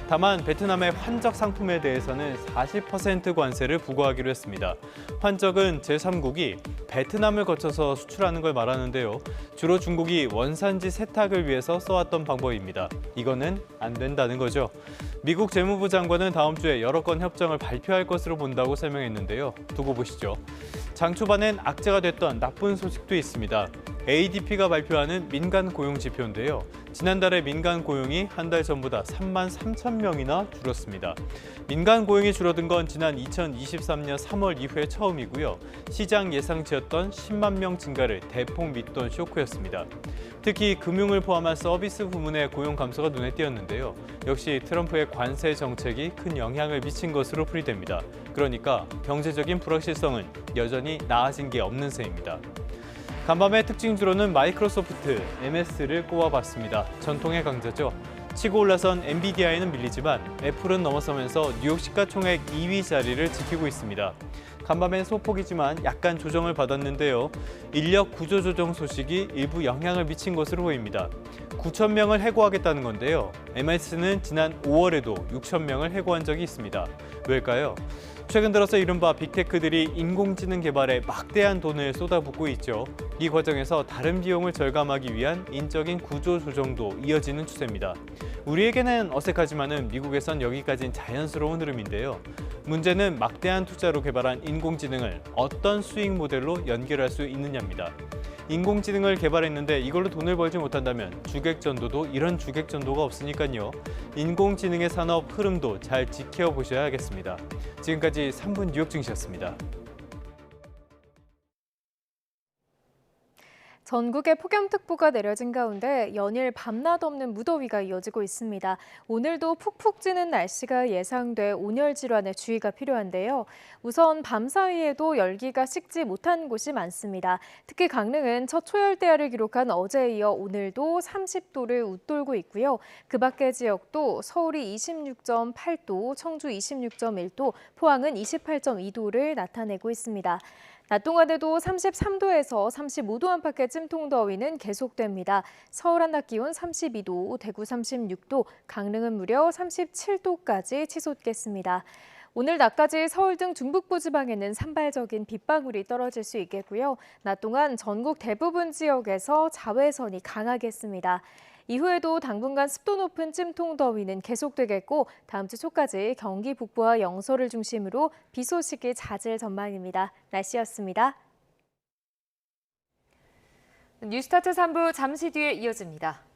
다만 베트남의 환적 상품에 대해서는 40% 관세를 부과하기로 했습니다. 환적은 제3국이 베트남을 거쳐서 수출하는 걸 말하는데요. 주로 중국이 원산지 세탁을 위해서 써왔던 방법입니다. 이거는 안 된다는 거죠. 미국 재무부 장관은 다음 주에 여러 건 협정을 발표할 것으로 본다고 설명했는데요. 두고 보시죠. 장 초반엔 악재가 됐던 나쁜 소식도 있습니다. ADP가 발표하는 민간 고용 지표인데요. 지난달에 민간 고용이 한 달 전보다 3만 3천 명이나 줄었습니다. 민간 고용이 줄어든 건 지난 2023년 3월 이후에 처음이고요. 시장 예상치였던 10만 명 증가를 대폭 믿던 쇼크였습니다. 특히 금융을 포함한 서비스 부문의 고용 감소가 눈에 띄었는데요. 역시 트럼프의 관세 정책이 큰 영향을 미친 것으로 풀이됩니다. 그러니까 경제적인 불확실성은 여전히 나아진 게 없는 셈입니다. 간밤의 특징주로는 마이크로소프트, MS를 꼽아봤습니다. 전통의 강자죠. 치고 올라선 엔비디아에는 밀리지만 애플은 넘어서면서 뉴욕 시가총액 2위 자리를 지키고 있습니다. 간밤엔 소폭이지만 약간 조정을 받았는데요. 인력 구조 조정 소식이 일부 영향을 미친 것으로 보입니다. 9천 명을 해고하겠다는 건데요. MS는 지난 5월에도 6천 명을 해고한 적이 있습니다. 왜일까요? 최근 들어서 이른바 빅테크들이 인공지능 개발에 막대한 돈을 쏟아붓고 있죠. 이 과정에서 다른 비용을 절감하기 위한 인적인 구조 조정도 이어지는 추세입니다. 우리에게는 어색하지만은 미국에선 여기까지는 자연스러운 흐름인데요. 문제는 막대한 투자로 개발한 인공지능을 어떤 수익 모델로 연결할 수 있느냐입니다. 인공지능을 개발했는데 이걸로 돈을 벌지 못한다면 주객전도도 이런 주객전도가 없으니까요. 인공지능의 산업 흐름도 잘 지켜보셔야겠습니다. 지금까지 3분 뉴욕 증시였습니다. 전국에 폭염특보가 내려진 가운데 연일 밤낮 없는 무더위가 이어지고 있습니다. 오늘도 푹푹 찌는 날씨가 예상돼 온열 질환에 주의가 필요한데요. 우선 밤사이에도 열기가 식지 못한 곳이 많습니다. 특히 강릉은 첫 초열대야를 기록한 어제에 이어 오늘도 30도를 웃돌고 있고요. 그 밖의 지역도 서울이 26.8도, 청주 26.1도, 포항은 28.2도를 나타내고 있습니다. 낮 동안에도 33도에서 35도 안팎의 찜통 더위는 계속됩니다. 서울 한낮 기온 32도, 대구 36도, 강릉은 무려 37도까지 치솟겠습니다. 오늘 낮까지 서울 등 중북부 지방에는 산발적인 빗방울이 떨어질 수 있겠고요. 낮 동안 전국 대부분 지역에서 자외선이 강하겠습니다. 이후에도 당분간 습도 높은 찜통 더위는 계속되겠고 다음 주 초까지 경기 북부와 영서를 중심으로 비 소식이 잦을 전망입니다. 날씨였습니다. 뉴스타트 3부 잠시 뒤에 이어집니다.